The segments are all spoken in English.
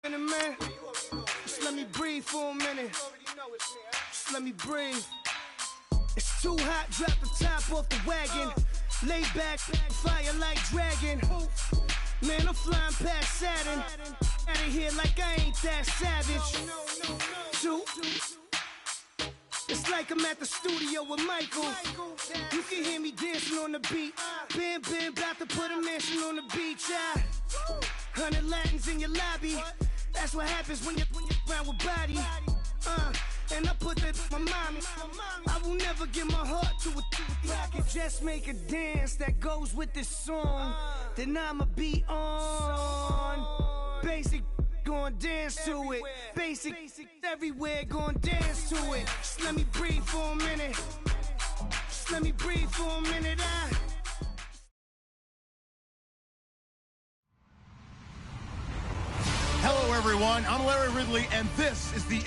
Man, just let me breathe for a minute. Just let me breathe. It's too hot, drop the top off the wagon. Lay back, fire like dragon. Man, I'm flying past Saturn. Out of here like I ain't that savage. Two. It's like I'm at the studio with Michael. You can hear me dancing on the beat. Bam, about to put a mansion on the beach. 100 Latins in your lobby. That's what happens when you're around with body. And I put that in my mommy. I will never give my heart to a I can just make a dance that goes with this song. Then I'ma be on. Basic, gon' dance to it. Basic, everywhere, gon' dance to it. Just let me breathe for a minute. Just let me breathe for a minute. Hello, everyone. I'm Larry Ridley, and this is the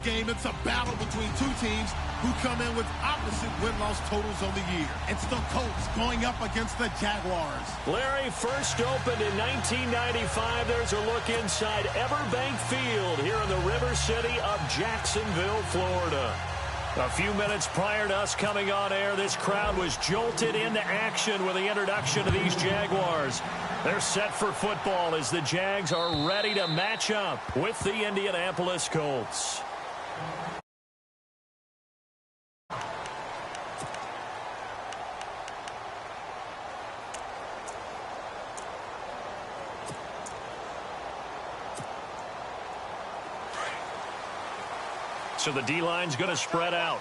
game. It's a battle between two teams who come in with opposite win-loss totals on the year. It's the Colts going up against the Jaguars. Larry, first opened in 1995. There's a look inside Everbank Field here in the River City of Jacksonville, Florida. A few minutes prior to us coming on air, this crowd was jolted into action with the introduction of these Jaguars. They're set for football as the Jags are ready to match up with the Indianapolis Colts. So the D-line's going to spread out.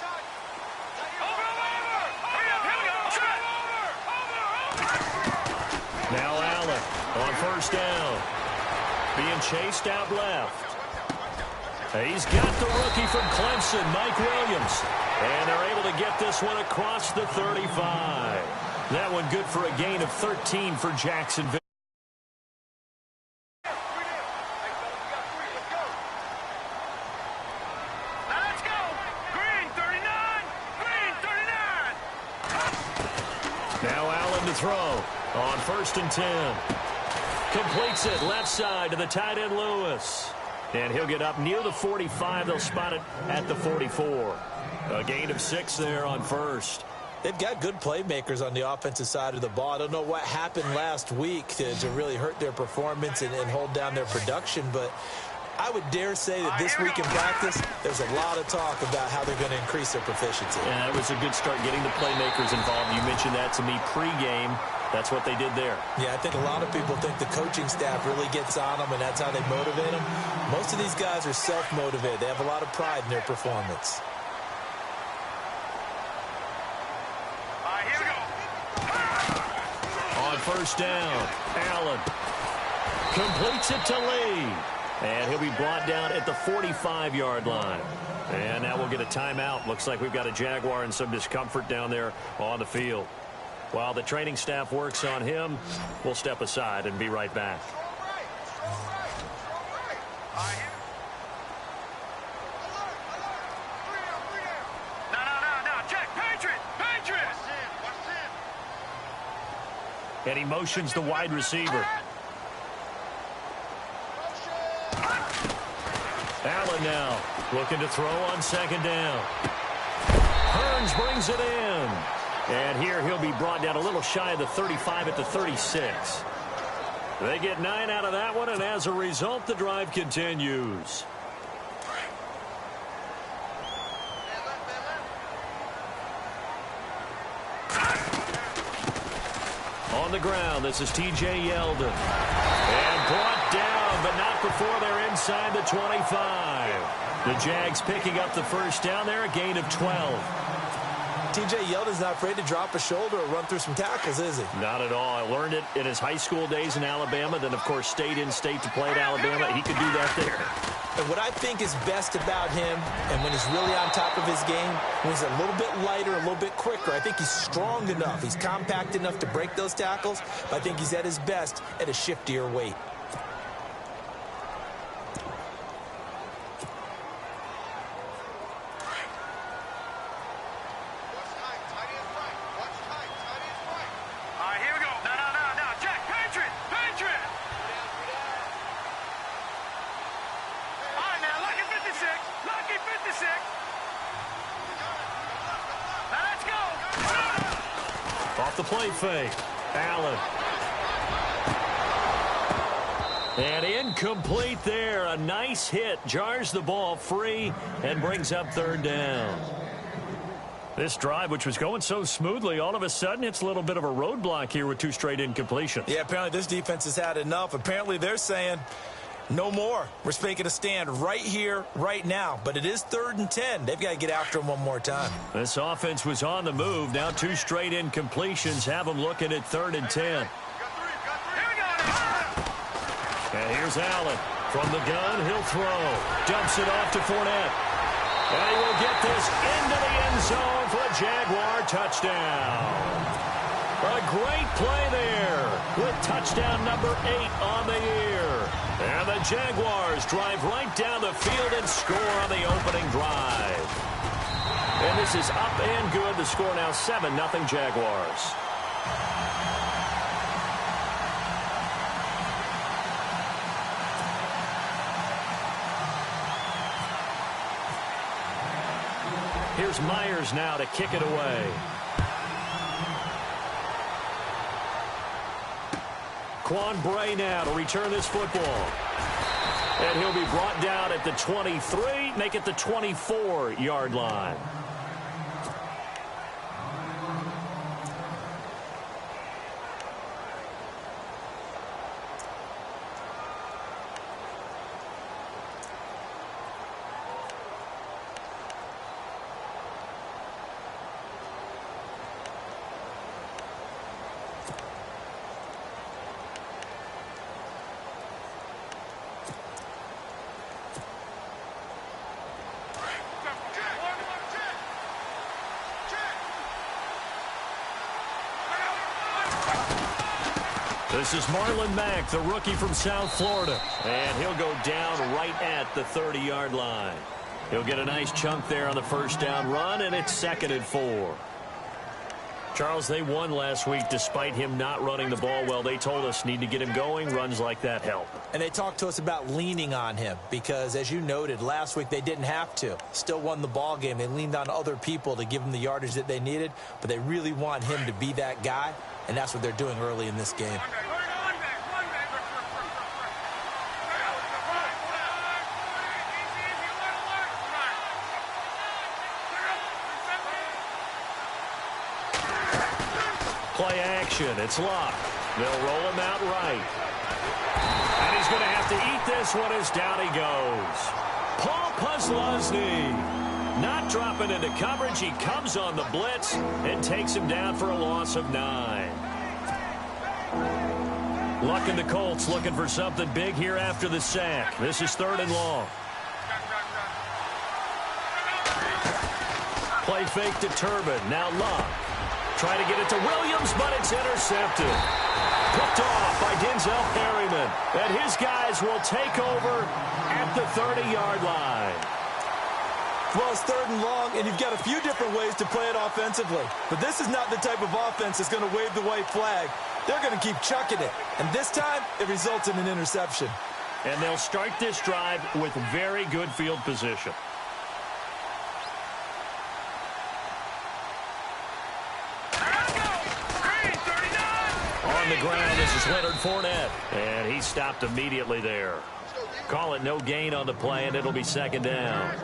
Now Allen on first down. Being chased out left. He's got the rookie from Clemson, Mike Williams. And they're able to get this one across the 35. That one good for a gain of 13 for Jacksonville. Throw on first and 10. Completes it left side to the tight end Lewis. And he'll get up near the 45. They'll spot it at the 44. A gain of 6 there on first. They've got good playmakers on the offensive side of the ball. I don't know what happened last week to really hurt their performance and hold down their production, but I would dare say that this week in practice, there's a lot of talk about how they're going to increase their proficiency. Yeah, it was a good start getting the playmakers involved. You mentioned that to me pregame. That's what they did there. Yeah, I think a lot of people think the coaching staff really gets on them, and that's how they motivate them. Most of these guys are self-motivated. They have a lot of pride in their performance. Here we go. On first down, Allen completes it to Lee. And he'll be brought down at the 45-yard line. And now we'll get a timeout. Looks like we've got a Jaguar in some discomfort down there on the field. While the training staff works on him, we'll step aside and be right back. No. Check. Patriot. And he motions the wide receiver. Allen now looking to throw on second down. Hearns brings it in. And here he'll be brought down a little shy of the 35 at the 36. They get 9 out of that one, and as a result, the drive continues. On the ground, this is T.J. Yeldon. And brought down, but not before they're inside the 25. The Jags picking up the first down there, a gain of 12. T.J. Yeldon's not afraid to drop a shoulder or run through some tackles, is he? Not at all. I learned it in his high school days in Alabama, then, of course, stayed in state to play at Alabama. He could do that there. And what I think is best about him, and when he's really on top of his game, when he's a little bit lighter, a little bit quicker, I think he's strong enough. He's compact enough to break those tackles, but I think he's at his best at a shiftier weight. Here we go. No. Jack, Patriot. Off the play fake. Allen. And incomplete there. A nice hit. Jars the ball free and brings up third down. This drive, which was going so smoothly, all of a sudden it's a little bit of a roadblock here with 2 straight incompletions. Yeah, apparently this defense has had enough. Apparently they're saying no more. We're making a stand right here, right now. But it is 3rd and 10. They've got to get after him one more time. This offense was on the move. Now 2 straight incompletions have them looking at 3rd and 10. And here's Allen. From the gun, he'll throw. Dumps it off to Fournette. And he will get this into the end zone for a Jaguar touchdown. A great play there with touchdown number 8 on the year. And the Jaguars drive right down the field and score on the opening drive. And this is up and good. The score now 7-0 Jaguars. Here's Myers now to kick it away. Quan Bray now to return this football. And he'll be brought down at the 23, make it the 24-yard line. This is Marlon Mack, the rookie from South Florida. And he'll go down right at the 30-yard line. He'll get a nice chunk there on the first down run, and it's 2nd and 4. Charles, they won last week despite him not running the ball well. They told us need to get him going. Runs like that help. And they talked to us about leaning on him because, as you noted, last week they didn't have to. Still won the ball game. They leaned on other people to give them the yardage that they needed, but they really want him to be that guy, and that's what they're doing early in this game. Play action. It's locked. They'll roll him out right. And he's going to have to eat this one as down he goes. Paul Posluszny not dropping into coverage. He comes on the blitz and takes him down for a loss of 9. Luck and the Colts looking for something big here after the sack. This is 3rd and long. Play fake to Turbin. Now Luck. Trying to get it to Williams, but it's intercepted. Picked off by Denzel Perryman. And his guys will take over at the 30-yard line. Well, it's 3rd and long, and you've got a few different ways to play it offensively. But this is not the type of offense that's going to wave the white flag. They're going to keep chucking it. And this time, it results in an interception. And they'll start this drive with very good field position. On the ground, this is Leonard Fournette. And he stopped immediately there. Call it no gain on the play, and it'll be 2nd down.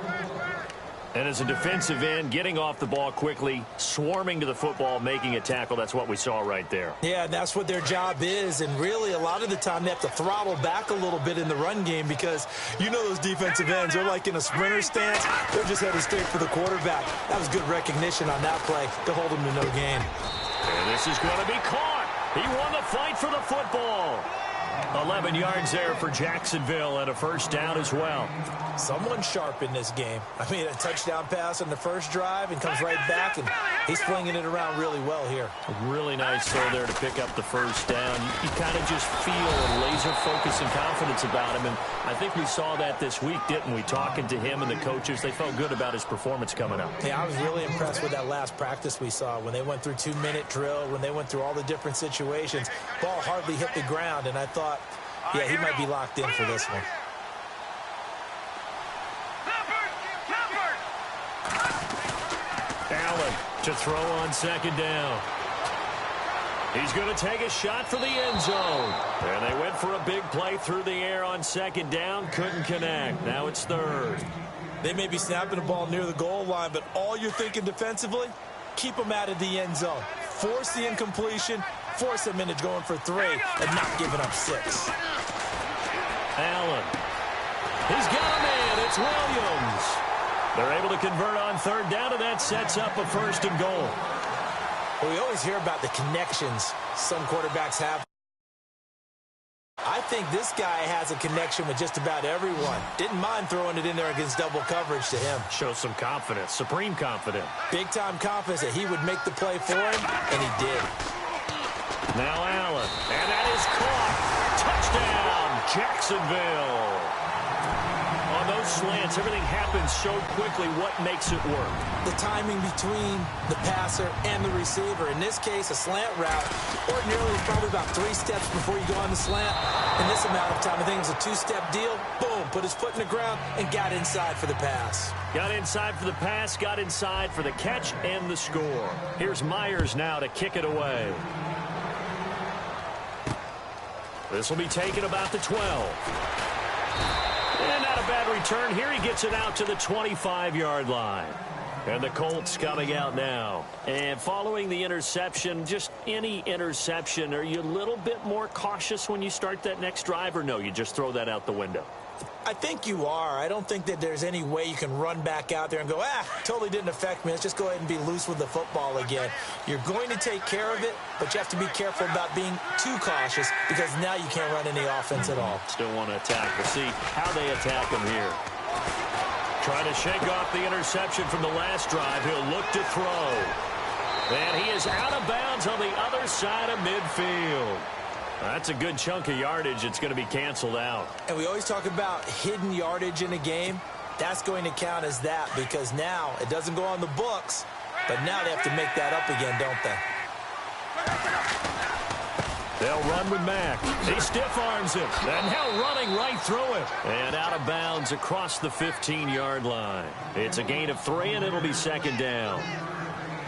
And as a defensive end, getting off the ball quickly, swarming to the football, making a tackle, that's what we saw right there. Yeah, that's what their job is. And really, a lot of the time, they have to throttle back a little bit in the run game because you know those defensive ends, they're like in a sprinter stance. They're just headed straight for the quarterback. That was good recognition on that play to hold them to no gain. And this is going to be caught. He won the fight for the football. 11 yards there for Jacksonville and a first down as well. Someone sharp in this game. I mean, a touchdown pass on the first drive and comes right back, and he's flinging it around really well here. Really nice throw there to pick up the first down. You kind of just feel a laser focus and confidence about him, and I think we saw that this week, didn't we? Talking to him and the coaches, they felt good about his performance coming up. Yeah, I was really impressed with that last practice we saw when they went through 2-minute drill, when they went through all the different situations. Ball hardly hit the ground, and I thought, yeah, he might be locked in for this one. Allen to throw on 2nd down. He's going to take a shot for the end zone. And they went for a big play through the air on second down. Couldn't connect. Now it's third. They may be snapping the ball near the goal line, but all you're thinking defensively, keep them out of the end zone. Force the incompletion, force them into going for 3, and not giving up 6. Allen. He's got a man. It's Williams. They're able to convert on third down, and that sets up a 1st and goal. Well, we always hear about the connections some quarterbacks have. I think this guy has a connection with just about everyone. Didn't mind throwing it in there against double coverage to him. Shows some confidence, supreme confidence. Big-time confidence that he would make the play for him, and he did. Now Allen, and that is caught. Touchdown, Jacksonville. On those slants, everything happens so quickly. What makes it work? The timing between the passer and the receiver. In this case, a slant route. Ordinarily, it's probably about 3 steps before you go on the slant. In this amount of time, I think it was a 2-step deal. Boom, put his foot in the ground and got inside for the pass. Got inside for the pass, got inside for the catch and the score. Here's Myers now to kick it away. This will be taken about the 12. And not a bad return. Here he gets it out to the 25-yard line. And the Colts coming out now. And following the interception, just any interception, are you a little bit more cautious when you start that next drive, or no, you just throw that out the window? I think you are. I don't think that there's any way you can run back out there and go, totally didn't affect me. Let's just go ahead and be loose with the football again. You're going to take care of it, but you have to be careful about being too cautious because now you can't run any offense at all. Still want to attack. We'll see how they attack him here. Trying to shake off the interception from the last drive. He'll look to throw. And he is out of bounds on the other side of midfield. That's a good chunk of yardage. It's going to be canceled out. And we always talk about hidden yardage in a game. That's going to count as that because now it doesn't go on the books, but now they have to make that up again, don't they? They'll run with Mack. He stiff arms it. And now running right through it. And out of bounds across the 15-yard line. It's a gain of 3, and it'll be second down.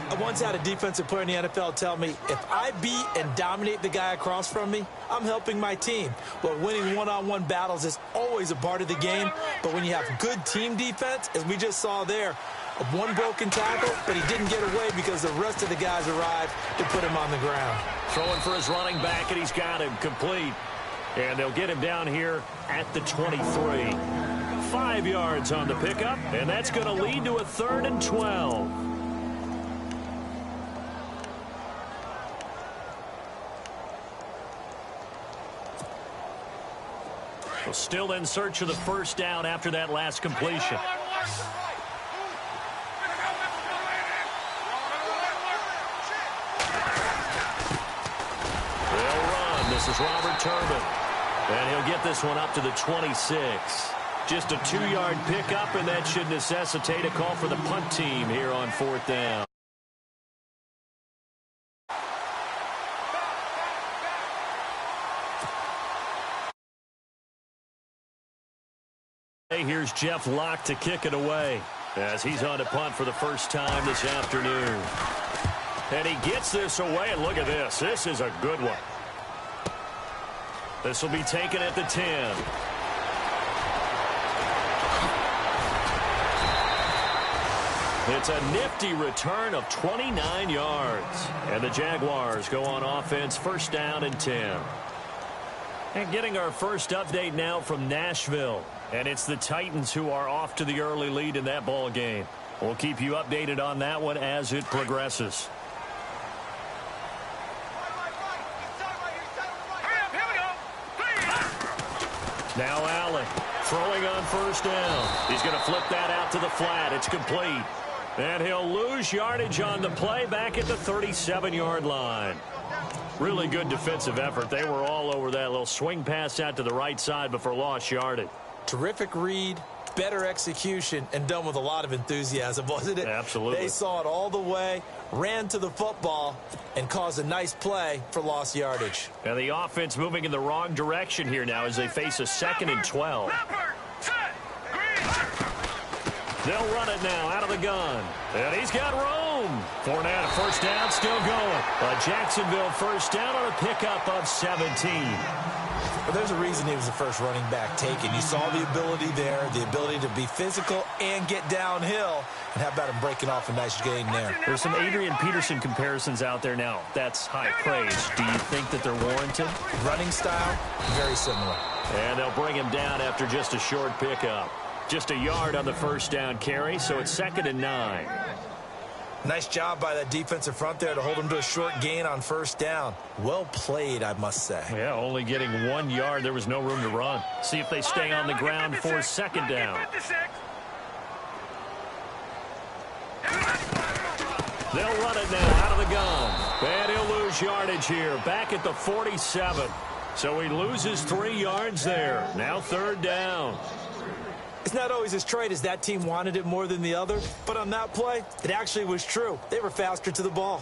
I once had a defensive player in the NFL tell me, if I beat and dominate the guy across from me, I'm helping my team. Well, winning one-on-one battles is always a part of the game, but when you have good team defense, as we just saw there, one broken tackle, but he didn't get away because the rest of the guys arrived to put him on the ground. Throwing for his running back, and he's got him complete. And they'll get him down here at the 23. 5 yards on the pickup, and that's going to lead to a 3rd and 12. Well, still in search of the first down after that last completion. They'll run. This is Robert Turbin. And he'll get this one up to the 26. Just a 2-yard pickup, and that should necessitate a call for the punt team here on 4th down. Here's Jeff Locke to kick it away as he's on to punt for the first time this afternoon. And he gets this away, and look at this. This is a good one. This will be taken at the 10. It's a nifty return of 29 yards. And the Jaguars go on offense, first down and 10. And getting our first update now from Nashville. And it's the Titans who are off to the early lead in that ball game. We'll keep you updated on that one as it progresses. Now Allen throwing on first down. He's going to flip that out to the flat. It's complete. And he'll lose yardage on the play back at the 37-yard line. Really good defensive effort. They were all over that little swing pass out to the right side before lost yardage. Terrific read, better execution, and done with a lot of enthusiasm, wasn't it? Absolutely. They saw it all the way, ran to the football, and caused a nice play for lost yardage. And the offense moving in the wrong direction here now as they face a 2nd and 12. They'll run it now out of the gun. And he's got room. Gordon for now. First down, still going. A Jacksonville first down on a pickup of 17. Well, there's a reason he was the first running back taken. You saw the ability there, the ability to be physical and get downhill. And how about him breaking off a nice gain there? There's some Adrian Peterson comparisons out there now. That's high praise. Do you think that they're warranted? Running style, very similar. And they'll bring him down after just a short pickup. Just a yard on the first down carry, so it's 2nd and 9. Nice job by that defensive front there to hold him to a short gain on first down. Well played, I must say. Yeah, only getting 1 yard. There was no room to run. See if they stay on the ground for 2nd down. They'll run it now out of the gun. And he'll lose yardage here. Back at the 47. So he loses 3 yards there. Now 3rd down. It's not always as straight as that team wanted it more than the other, but on that play, it actually was true. They were faster to the ball.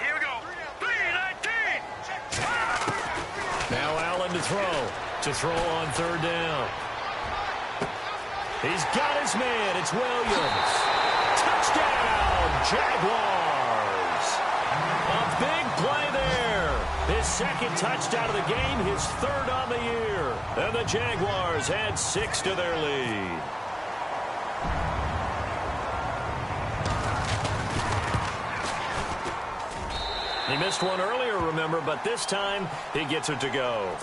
Here we go. 3-19. Now Allen to throw. To throw on 3rd down. He's got his man. It's Williams. Touchdown, Jaguars. A big play there. His 2nd touchdown of the game, his 3rd on the year. And the Jaguars add 6 to their lead. He missed one earlier, remember, but this time he gets it to go.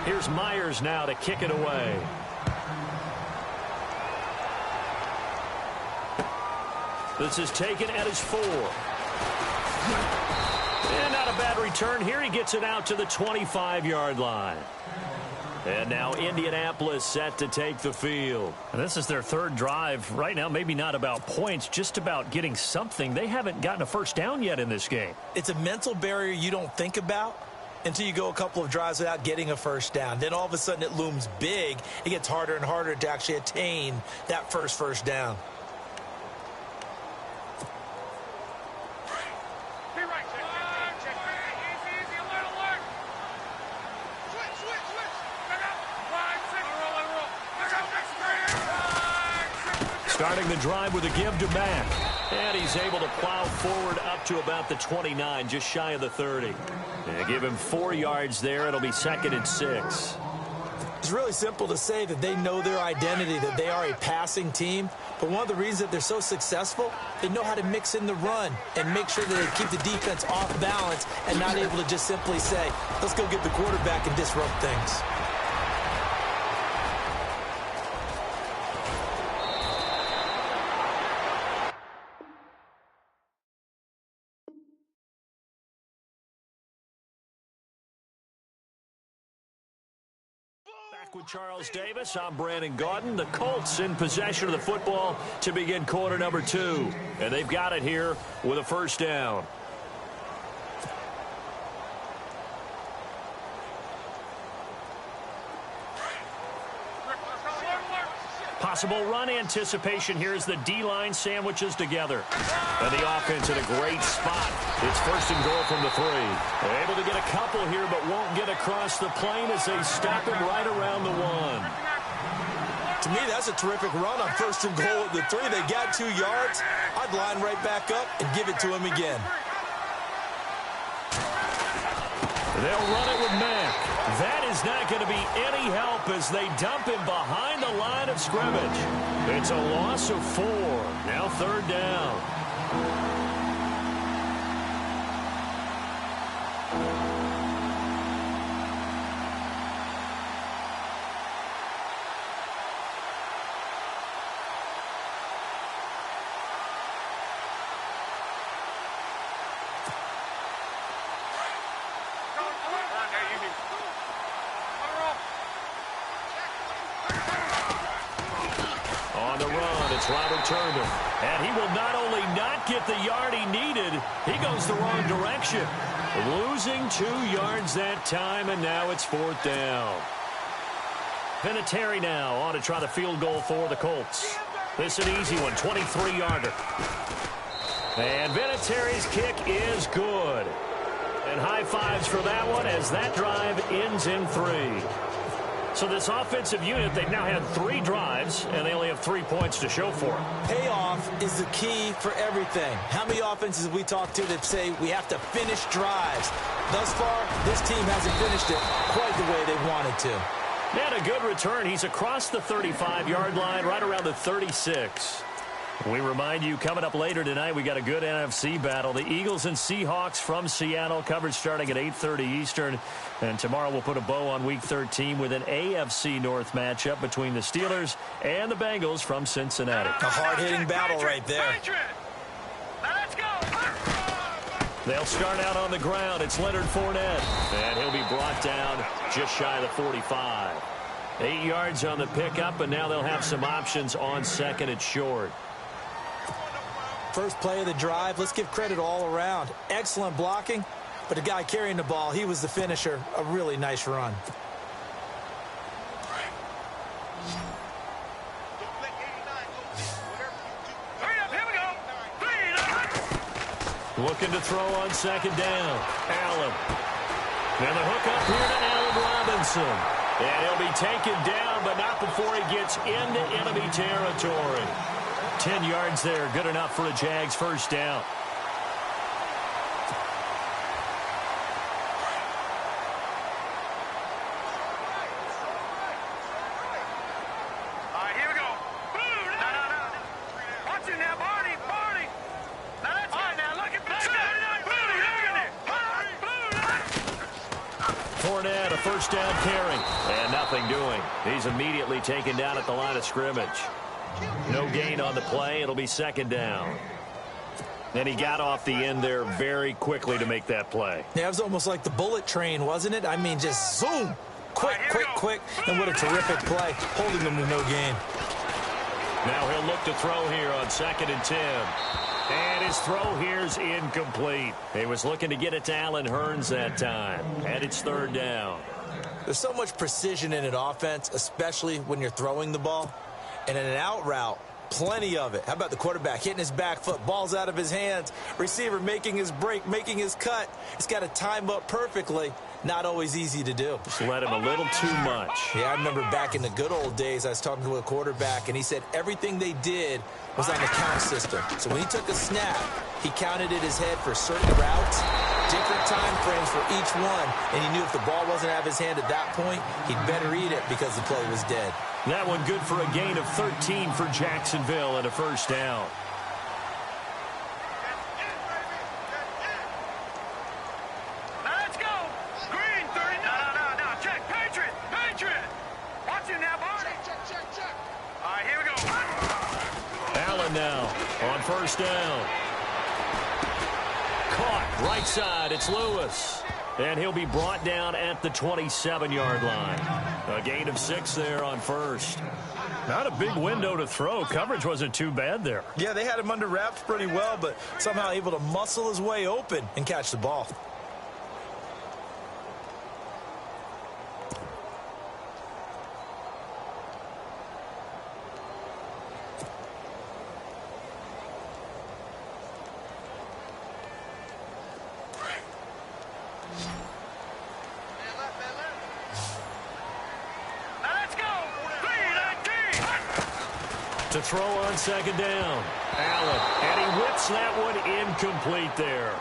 Here's Myers now to kick it away. This is taken at his 4. And not a bad return here. He gets it out to the 25-yard line. And now Indianapolis set to take the field. And this is their 3rd drive. Right now, maybe not about points, just about getting something. They haven't gotten a first down yet in this game. It's a mental barrier you don't think about until you go a couple of drives without getting a first down. Then all of a sudden it looms big. It gets harder and harder to actually attain that first down. Starting the drive with a give to Mack. And he's able to plow forward up to about the 29, just shy of the 30. And give him 4 yards there. It'll be 2nd and 6. It's really simple to say that they know their identity, that they are a passing team. But one of the reasons that they're so successful, they know how to mix in the run and make sure that they keep the defense off balance and not able to just simply say, let's go get the quarterback and disrupt things. With Charles Davis, I'm Brandon Gaudin. The Colts in possession of the football to begin quarter number 2. And they've got it here with a first down. Possible run anticipation here as the D-line sandwiches together. And the offense in a great spot. It's 1st and goal from the 3. They're able to get a couple here, but won't get across the plane as they stop him right around the 1. To me, that's a terrific run on 1st and goal at the 3. They got 2 yards. I'd line right back up and give it to him again. They'll run it with Mack. That is not going to be any help as they dump him behind the line of scrimmage. It's a loss of 4. Now 3rd down. On the run, it's Robert Turbin. And he will not only not get the yard he needed, he goes the wrong direction. Losing 2 yards that time, and now it's 4th down. Vinatieri now on to try the field goal for the Colts. This is an easy one, 23-yarder. And Vinatieri's kick is good. And high fives for that one as that drive ends in 3. So this offensive unit, they've now had 3 drives, and they only have 3 points to show for it. Payoff is the key for everything. How many offenses have we talked to that say we have to finish drives? Thus far, this team hasn't finished it quite the way they wanted to. And a good return. He's across the 35-yard line, right around the 36. We remind you, coming up later tonight, we got a good NFC battle. The Eagles and Seahawks from Seattle, coverage starting at 8:30 Eastern. And tomorrow we'll put a bow on Week 13 with an AFC North matchup between the Steelers and the Bengals from Cincinnati. A hard-hitting battle right there. Let's go. They'll start out on the ground. It's Leonard Fournette. And he'll be brought down just shy of the 45. 8 yards on the pickup, and now they'll have some options on second and short. First play of the drive, let's give credit all around. Excellent blocking, but the guy carrying the ball, he was the finisher. A really nice run. Looking to throw on second down. Allen. And the hook up here to Allen Robinson. And he'll be taken down, but not before he gets into enemy territory. 10 yards there, good enough for a Jags first down. All right, here we go. No. Watch it now, Barney. Now that's all right, now look at that. Fournette, a first down carry. And nothing doing. He's immediately taken down at the line of scrimmage. No gain on the play. It'll be second down. And he got off the end there very quickly to make that play. Yeah, it was almost like the bullet train, wasn't it? I mean, just zoom. Quick. And what a terrific play, holding them to no gain. Now he'll look to throw here on second and 10. And his throw here's incomplete. He was looking to get it to Allen Hurns that time. And it's third down. There's so much precision in an offense, especially when you're throwing the ball. And in an out route, plenty of it. How about the quarterback hitting his back foot, ball's out of his hands, receiver making his break, making his cut. He's got to time up perfectly. Not always easy to do. Just let him a little too much. Yeah, I remember back in the good old days, I was talking to a quarterback, and he said everything they did was on the count system. So when he took a snap, he counted in his head for certain routes, different time frames for each one, and he knew if the ball wasn't out of his hand at that point, he'd better eat it because the play was dead. That one good for a gain of 13 for Jacksonville and a first down. Now let's go. Green 30. No. Check. Patriot. Watch it now, Barney. Check. All right, here we go. Allen now on first down. Caught right side. It's Lewis. And he'll be brought down at the 27-yard line. A gain of 6 there on first. Not a big window to throw. Coverage wasn't too bad there. Yeah, they had him under wraps pretty well, but somehow able to muscle his way open and catch the ball. To throw on second down. Allen. And he whips that one incomplete there.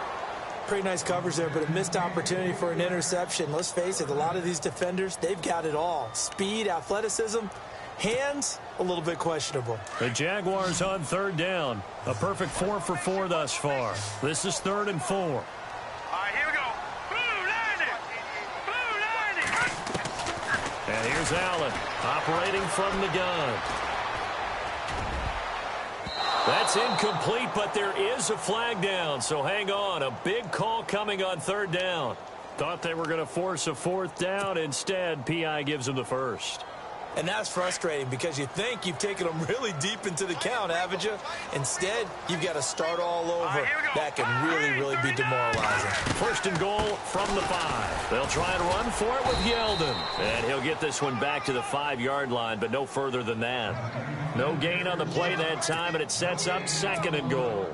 Pretty nice coverage there, but a missed opportunity for an interception. Let's face it, a lot of these defenders, they've got it all. Speed, athleticism, hands, a little bit questionable. The Jaguars on third down. A perfect 4 for 4 thus far. This is 3rd and 4. All right, here we go. Blue landing. And here's Allen operating from the gun. That's incomplete, but there is a flag down, so hang on. A big call coming on third down. Thought they were going to force a 4th down. Instead, P.I. gives them the first. And that's frustrating because you think you've taken them really deep into the count, haven't you? Instead, you've got to start all over. That can really be demoralizing. First and goal from the 5. They'll try and run for it with Yeldon. And he'll get this one back to the 5-yard line, but no further than that. No gain on the play that time, and it sets up second and goal.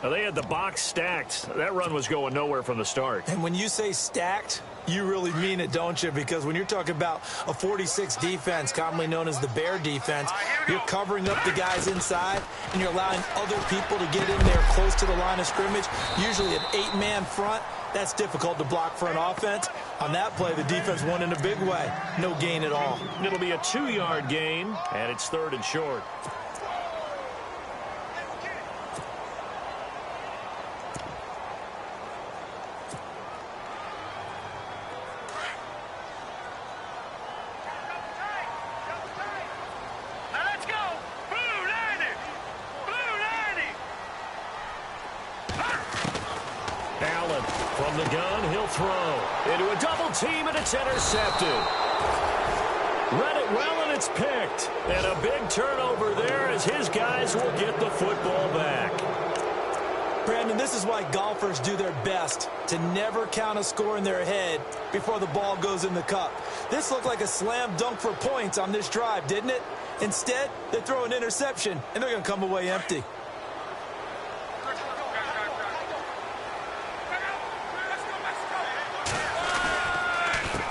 Now, they had the box stacked. That run was going nowhere from the start. And when you say stacked, you really mean it, don't you? Because when you're talking about a 46 defense, commonly known as the Bear defense, you're covering up the guys inside, and you're allowing other people to get in there close to the line of scrimmage, usually an 8-man front. That's difficult to block for an offense. On that play, the defense won in a big way. No gain at all. It'll be a 2-yard gain, and it's 3rd and short. Into a double team, and it's intercepted. Read it well, and it's picked. And a big turnover there as his guys will get the football back. Brandon, this is why golfers do their best to never count a score in their head before the ball goes in the cup. This looked like a slam dunk for points on this drive, didn't it? Instead, they throw an interception, and they're going to come away empty.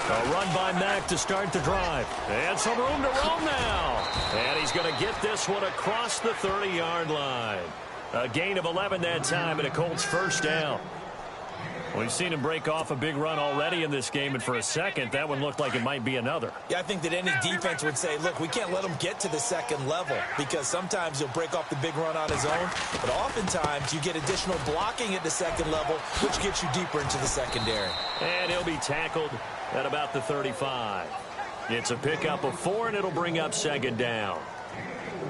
A run by Mack to start the drive. And some room to roam now. And he's going to get this one across the 30-yard line. A gain of 11 that time, and a Colts first down. We've seen him break off a big run already in this game, and for a second, that one looked like it might be another. Yeah, I think that any defense would say, look, we can't let him get to the second level, because sometimes he'll break off the big run on his own, but oftentimes you get additional blocking at the second level, which gets you deeper into the secondary. And he'll be tackled at about the 35. It's a pickup of 4, and it'll bring up second down.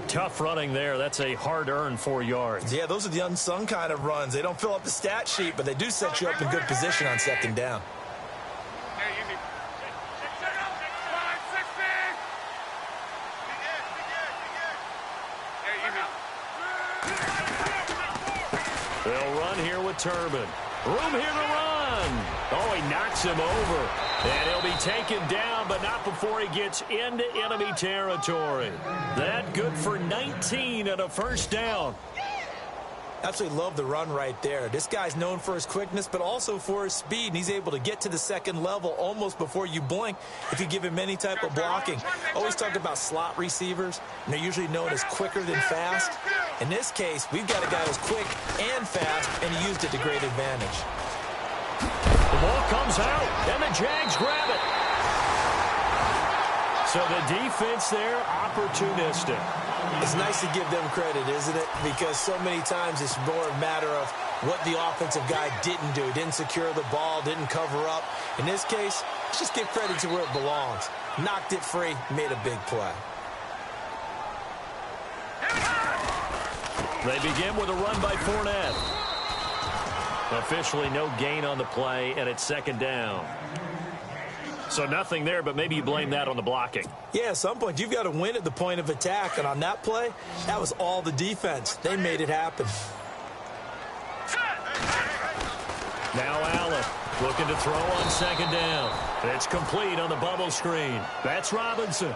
Tough running there. That's a hard-earned 4 yards. Yeah, those are the unsung kind of runs. They don't fill up the stat sheet, but they do set you up in good position on second down. They'll run here with Turbin. Room here to run. Oh, he knocks him over. And he'll be taken down, but not before he gets into enemy territory. That good for 19 and a first down. Absolutely love the run right there. This guy's known for his quickness, but also for his speed, and he's able to get to the second level almost before you blink if you give him any type of blocking. Always talked about slot receivers, and they're usually known as quicker than fast. In this case, we've got a guy who's quick and fast, and he used it to great advantage. The ball comes out, and the Jags grab it. So the defense there, opportunistic. It's nice to give them credit, isn't it? Because so many times it's more a matter of what the offensive guy didn't do. Didn't secure the ball, didn't cover up. In this case, let's just give credit to where it belongs. Knocked it free, made a big play. They begin with a run by Fournette. Officially no gain on the play, and it's second down. So nothing there, but maybe you blame that on the blocking. Yeah, at some point you've got to win at the point of attack, and on that play, that was all the defense. They made it happen. Now Allen looking to throw on second down. It's complete on the bubble screen. That's Robinson.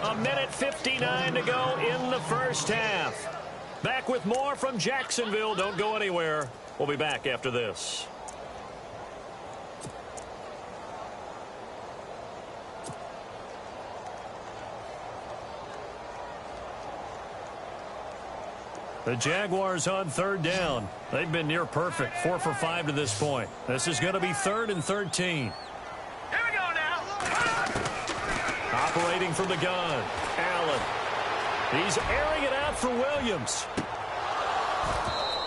A minute 59 to go in the first half. Back with more from Jacksonville. Don't go anywhere. We'll be back after this. The Jaguars on third down. They've been near perfect. 4 for 5 to this point. This is going to be 3rd and 13. Here we go now. Operating from the gun. Allen. He's airing it out for Williams.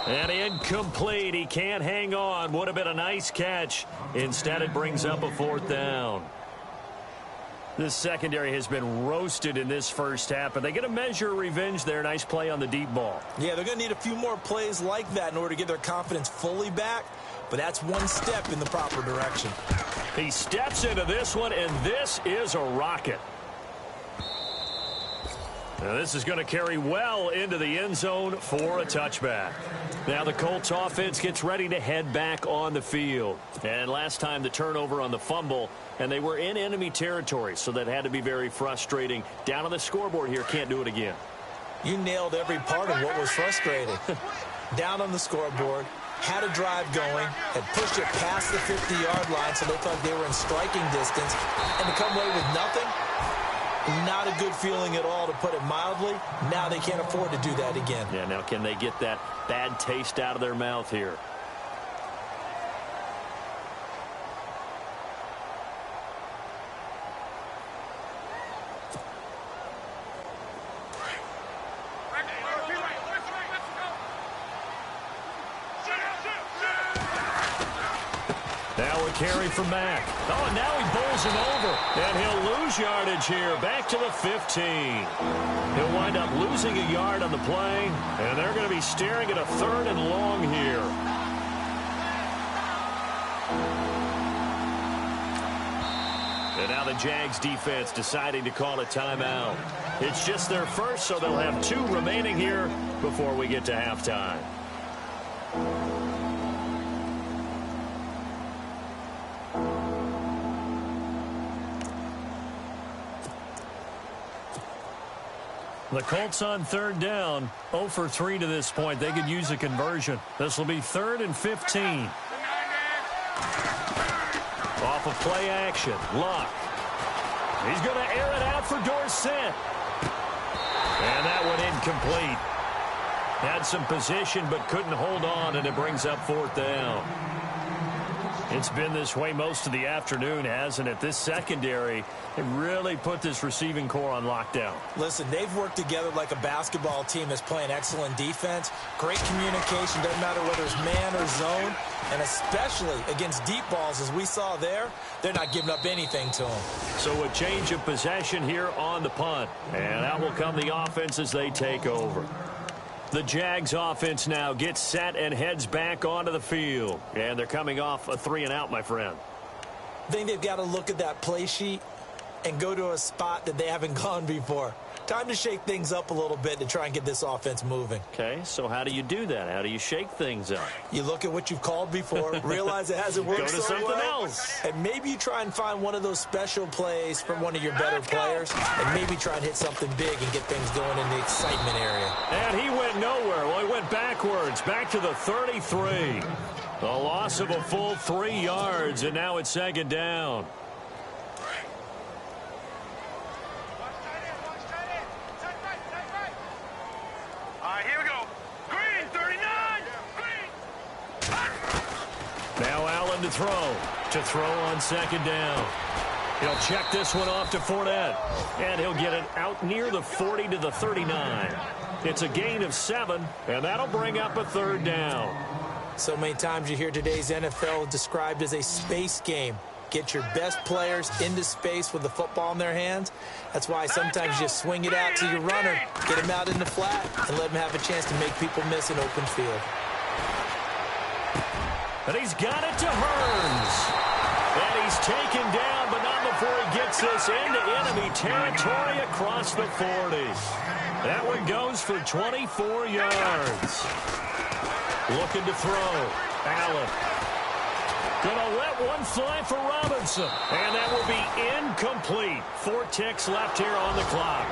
And incomplete. He can't hang on. Would have been a nice catch. Instead, it brings up a 4th down. This secondary has been roasted in this first half, but they get a measure of revenge there. Nice play on the deep ball. Yeah, they're going to need a few more plays like that in order to get their confidence fully back. but that's one step in the proper direction. He steps into this one, and this is a rocket. Now this is going to carry well into the end zone for a touchback. Now the Colts offense gets ready to head back on the field. And last time the turnover on the fumble, and they were in enemy territory, so that had to be very frustrating. Down on the scoreboard here, can't do it again. You nailed every part of what was frustrating. Down on the scoreboard, had a drive going, had pushed it past the 50-yard line, so they thought they were in striking distance, and to come away with nothing, not a good feeling at all, to put it mildly. Now they can't afford to do that again. Yeah, now can they get that bad taste out of their mouth here? Now a carry from Mack. Oh, and now he bowls him over. And he'll lose yardage here. Back to the 15. He'll wind up losing a yard on the play. And they're going to be staring at a 3rd and long here. And now the Jags defense deciding to call a timeout. It's just their first, so they'll have 2 remaining here before we get to halftime. The Colts on 3rd down, 0 for 3 to this point. They could use a conversion. This will be 3rd and 15. Off of play action, Luck. He's going to air it out for Dorsett. And that one incomplete. Had some position but couldn't hold on, and it brings up 4th down. It's been this way most of the afternoon, hasn't it? This secondary, they really put this receiving core on lockdown. Listen, they've worked together like a basketball team that's playing excellent defense. Great communication, doesn't matter whether it's man or zone. And especially against deep balls, as we saw there, they're not giving up anything to them. So a change of possession here on the punt. And out will come the offense as they take over. The Jags offense now gets set and heads back onto the field. And they're coming off a 3-and-out, my friend. I think they've got to look at that play sheet and go to a spot that they haven't gone before. Time to shake things up a little bit to try and get this offense moving. Okay, so how do you do that? How do you shake things up? You look at what you've called before, realize it hasn't worked Go to something else. And maybe you try and find one of those special plays from one of your better players, and maybe try and hit something big and get things going in the excitement area. And he went nowhere. Well, he went backwards, back to the 33. The loss of a full 3 yards, and now it's 2nd down. Here we go. Green, 39. Green. Now Allen to throw on 2nd down. He'll check this one off to Fournette. And he'll get it out near the 40 to the 39. It's a gain of 7, and that'll bring up a 3rd down. So many times you hear today's NFL described as a space game. Get your best players into space with the football in their hands. That's why sometimes you just swing it out to your runner, get him out in the flat, and let him have a chance to make people miss an open field. And he's got it to Hearns. And he's taken down, but not before he gets this into enemy territory across the 40. That one goes for 24 yards. Looking to throw. Allen. Gonna let one fly for Robinson. And that will be incomplete. 4 ticks left here on the clock.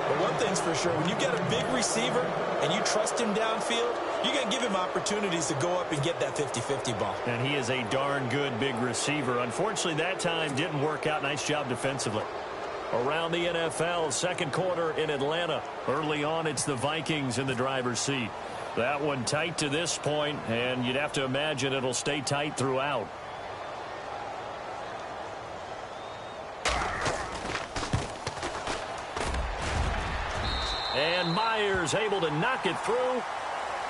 But one thing's for sure, when you got a big receiver and you trust him downfield, you're going to give him opportunities to go up and get that 50-50 ball. And he is a darn good big receiver. Unfortunately, that time didn't work out. Nice job defensively. Around the NFL, 2nd quarter in Atlanta. Early on, it's the Vikings in the driver's seat. That one tight to this point, and you'd have to imagine it'll stay tight throughout. And Myers able to knock it through.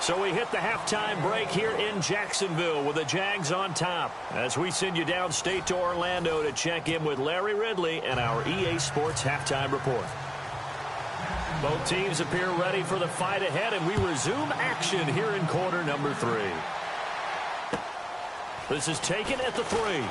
So we hit the halftime break here in Jacksonville with the Jags on top. As we send you downstate to Orlando to check in with Larry Ridley and our EA Sports halftime report. Both teams appear ready for the fight ahead, and we resume action here in quarter number 3. This is taken at the 3.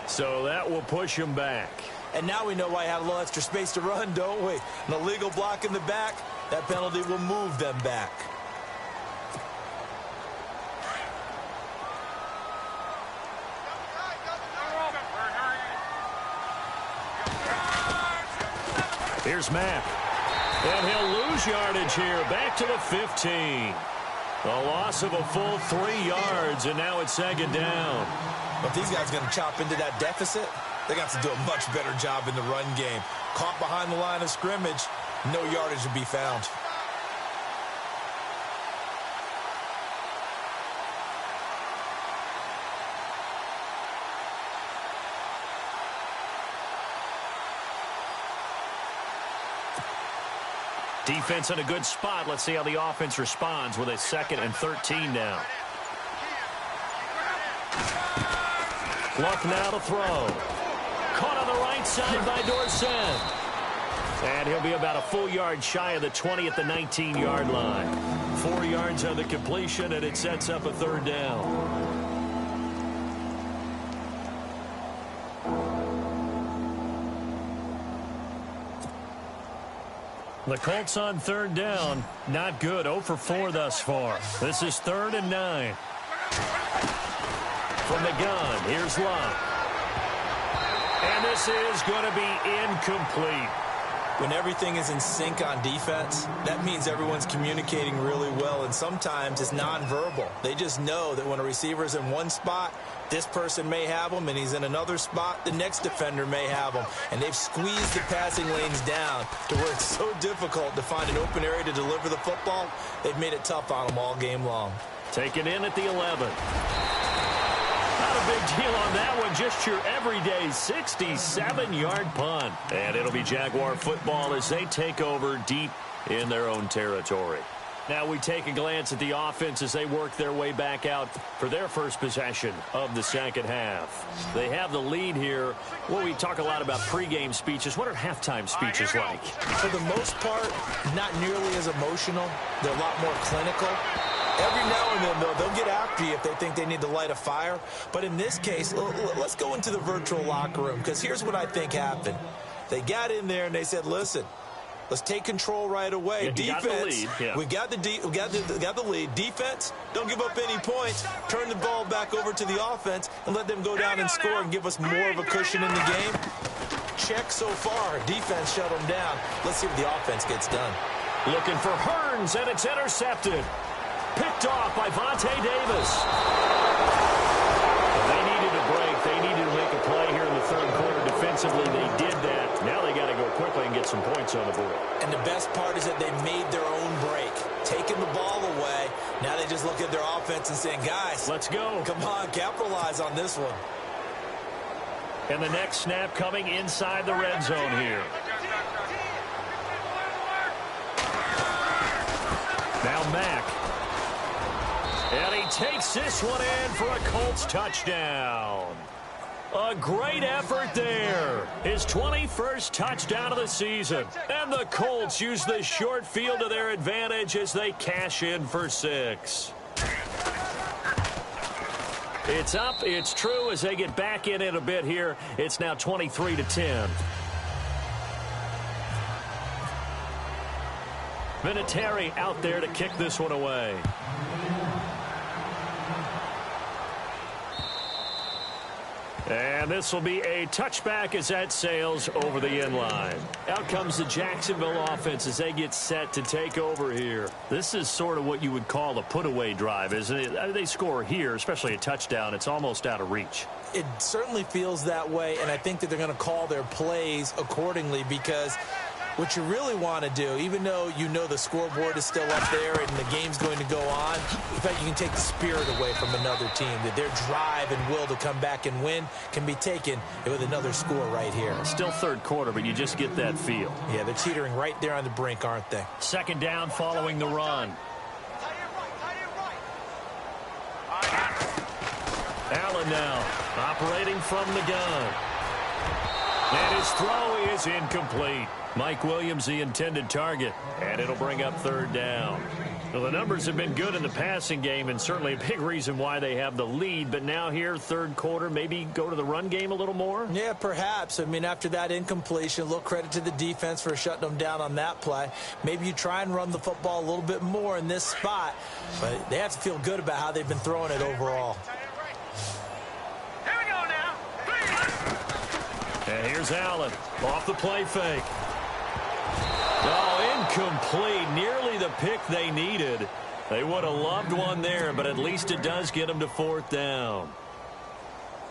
So that will push him back. And now we know why he had a little extra space to run, don't we? An illegal block in the back, that penalty will move them back. Here's Mack. And he'll lose yardage here. Back to the 15. A loss of a full 3 yards, and now it's 2nd down. But these guys going to chop into that deficit? They got to do a much better job in the run game. Caught behind the line of scrimmage, no yardage to be found. Defense in a good spot. Let's see how the offense responds with a 2nd and 13 now. Luck now to throw. Caught on the right side by Dorsett. And he'll be about a full yard shy of the 20 at the 19-yard line. 4 yards on the completion, and it sets up a 3rd down. The Colts on 3rd down. Not good. 0 for 4 thus far. This is 3rd and 9. From the gun, here's Luck. And this is going to be incomplete. When everything is in sync on defense, that means everyone's communicating really well, and sometimes it's nonverbal. They just know that when a receiver's in one spot, this person may have him, and he's in another spot, the next defender may have him. And they've squeezed the passing lanes down to where it's so difficult to find an open area to deliver the football. They've made it tough on them all game long. Taken in at the 11. Not a big deal on that one. Just your everyday 67-yard punt. And it'll be Jaguar football as they take over deep in their own territory. Now we take a glance at the offense as they work their way back out for their first possession of the 2nd half. They have the lead here. Well, we talk a lot about pregame speeches. What are halftime speeches like? For the most part, not nearly as emotional. They're a lot more clinical. Every now and then, though, they'll get after you if they think they need to light a fire. But in this case, let's go into the virtual locker room, because here's what I think happened. They got in there and they said, listen, let's take control right away. Yeah, defense, we got the lead. Defense, don't give up any points. Turn the ball back over to the offense and let them go down and score and give us more of a cushion in the game. Check so far. Defense shut them down. Let's see what the offense gets done. Looking for Hearns, and it's intercepted. Picked off by Vontae Davis. They needed a break. They needed to make a play here in the 3rd quarter. Defensively, they did that. Now they got to go quickly and get some points on the board. And the best part is that they made their own break. Taking the ball away. Now they just look at their offense and saying, guys, let's go. Come on, capitalize on this one. And the next snap coming inside the red zone here. Now Mack. And he takes this one in for a Colts touchdown. A great effort there. His 21st touchdown of the season. And the Colts use the short field to their advantage as they cash in for 6. It's up, it's true as they get back in it a bit here. It's now 23-10. Vinatieri out there to kick this one away. And this will be a touchback as that sails over the end line. Out comes the Jacksonville offense as they get set to take over here. This is sort of what you would call a put-away drive, isn't it? They score here, especially a touchdown. It's almost out of reach. It certainly feels that way, and I think that they're going to call their plays accordingly, because what you really want to do, even though you know the scoreboard is still up there and the game's going to go on, in fact, you can take the spirit away from another team, that their drive and will to come back and win can be taken with another score right here. Still 3rd quarter, but you just get that feel. Yeah, they're teetering right there on the brink, aren't they? 2nd down following the run. Allen now operating from the gun. And his throw is incomplete. Mike Williams, the intended target, and it'll bring up third down. Well, the numbers have been good in the passing game, and certainly a big reason why they have the lead. But now here, third quarter, maybe go to the run game a little more? Yeah, perhaps. I mean, after that incompletion, a little credit to the defense for shutting them down on that play. Maybe you try and run the football a little bit more in this spot, but they have to feel good about how they've been throwing it overall. Here we go now. And here's Allen off the play fake. Oh, incomplete. Nearly the pick they needed. They would have loved one there, but at least it does get them to fourth down.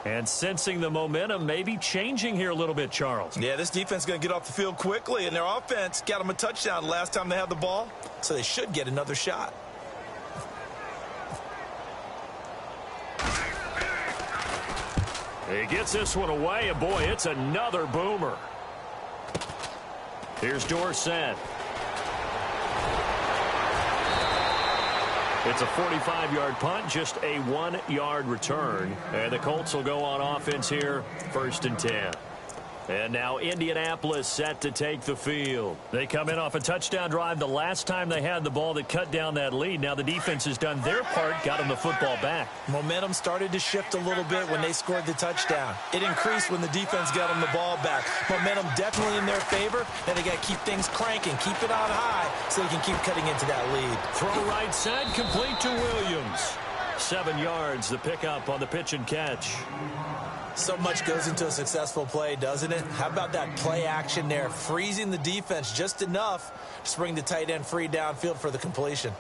And sensing the momentum, maybe changing here a little bit, Charles. Yeah, this defense is going to get off the field quickly, and their offense got them a touchdown last time they had the ball, so they should get another shot. He gets this one away, and boy, it's another boomer. Here's Dorsett. It's a 45-yard punt, just a 1-yard return. And the Colts will go on offense here, 1st and 10. And now Indianapolis set to take the field. They come in off a touchdown drive the last time they had the ball that cut down that lead. Now the defense has done their part, got them the football back. Momentum started to shift a little bit when they scored the touchdown. It increased when the defense got them the ball back. Momentum definitely in their favor. Now they got to keep things cranking, keep it on high so they can keep cutting into that lead. Throw right side, complete to Williams. 7 yards, the pickup on the pitch and catch. So much goes into a successful play, doesn't it? How about that play action there, freezing the defense just enough to bring the tight end free downfield for the completion.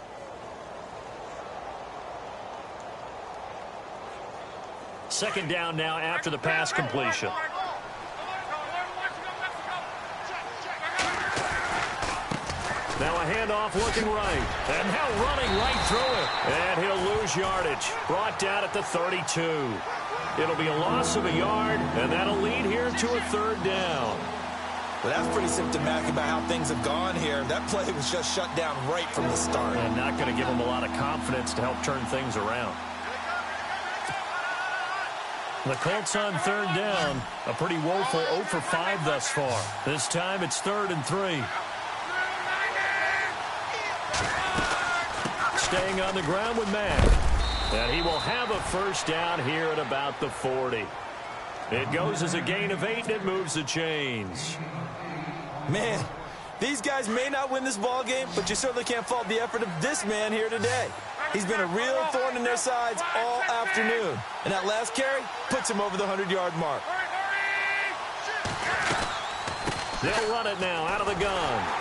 Second down now after the pass completion. Now a handoff looking right. And now running right through it. And he'll lose yardage. Brought down at the 32. It'll be a loss of a yard, and that'll lead here to a third down. Well, that's pretty symptomatic about how things have gone here. That play was just shut down right from the start. And not going to give them a lot of confidence to help turn things around. The Colts on third down. A pretty woeful 0 for 5 thus far. This time it's 3rd and 3. Staying on the ground with Mack. And he will have a first down here at about the 40. It goes as a gain of 8, and it moves the chains. Man, these guys may not win this ball game, but you certainly can't fault the effort of this man here today. He's been a real thorn in their sides all afternoon. And that last carry puts him over the 100-yard mark. They'll run it now out of the gun.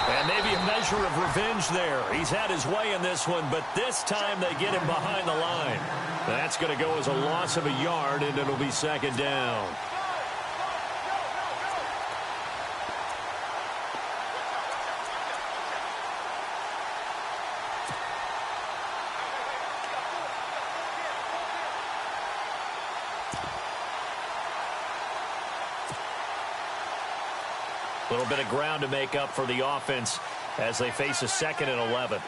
And maybe a measure of revenge there. He's had his way in this one, but this time they get him behind the line. That's going to go as a loss of a yard, and it'll be second down. A little bit of ground to make up for the offense as they face a 2nd and 11.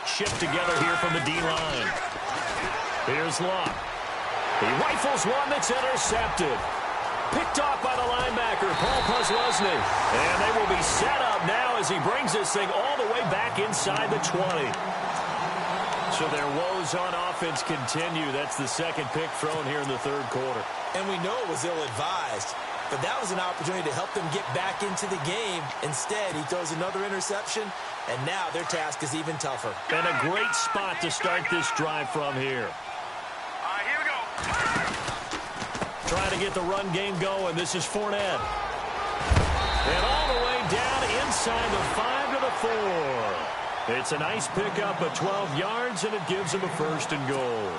Shift together here from the D-line. Here's Locke. He rifles one that's intercepted. Picked off by the linebacker, Paul Posluszny. And they will be set up now as he brings this thing all the way back inside the 20. So their woes on offense continue. That's the second pick thrown here in the third quarter. And we know it was ill-advised. But that was an opportunity to help them get back into the game. Instead, he throws another interception, and now their task is even tougher. And a great spot to start this drive from here. All right, here we go. Trying to get the run game going. This is Fournette. And all the way down inside the 5 to the 4. It's a nice pickup of 12 yards, and it gives them a 1st and goal.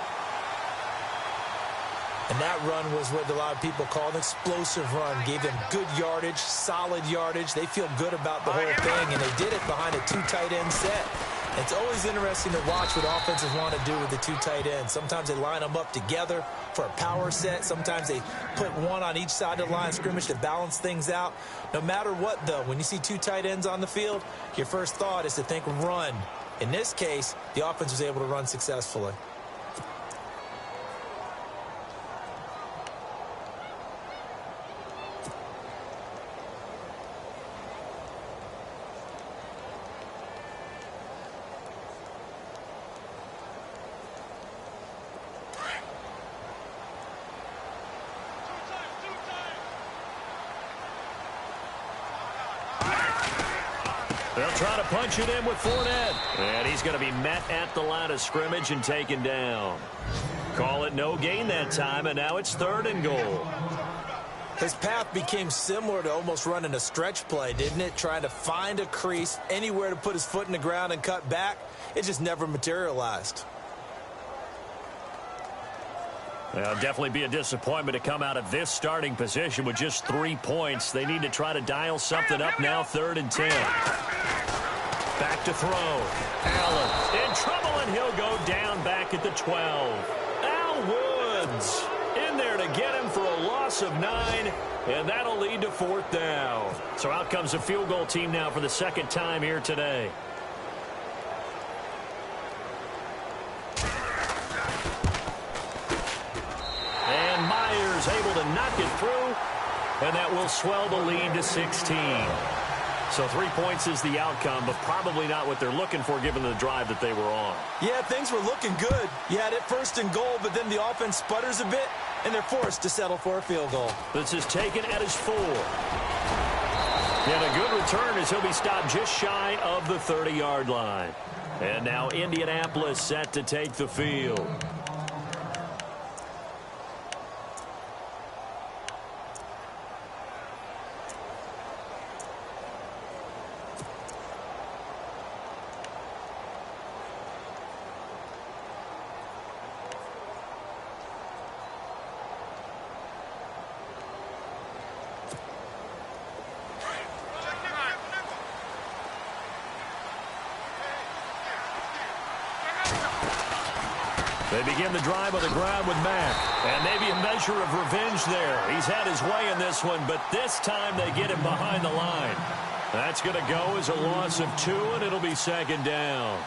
And that run was what a lot of people call an explosive run. Gave them good yardage, solid yardage. They feel good about the whole thing, and they did it behind a 2 tight end set. It's always interesting to watch what offenses want to do with the 2 tight ends. Sometimes they line them up together for a power set. Sometimes they put one on each side of the line of scrimmage to balance things out. No matter what, though, when you see 2 tight ends on the field, your first thought is to think run. In this case, the offense was able to run successfully. They'll try to punch it in with Fournette. And he's going to be met at the line of scrimmage and taken down. Call it no gain that time, and now it's 3rd and goal. His path became similar to almost running a stretch play, didn't it? Trying to find a crease, anywhere to put his foot in the ground and cut back. It just never materialized. Well, definitely be a disappointment to come out of this starting position with just 3 points. They need to try to dial something up now, 3rd and 10. Back to throw. Allen in trouble, and he'll go down back at the 12. Al Woods in there to get him for a loss of 9, and that'll lead to 4th down. So out comes a field goal team now for the 2nd time here today. And Myers able to knock it through, and that will swell the lead to 16. So 3 points is the outcome, but probably not what they're looking for given the drive that they were on. Yeah, things were looking good. You had it 1st and goal, but then the offense sputters a bit, and they're forced to settle for a field goal. This is taken at his 4. And a good return as he'll be stopped just shy of the 30-yard line. And now Indianapolis set to take the field. They begin the drive on the ground with Mack. And maybe a measure of revenge there. He's had his way in this one, but this time they get him behind the line. That's going to go as a loss of 2, and it'll be 2nd down.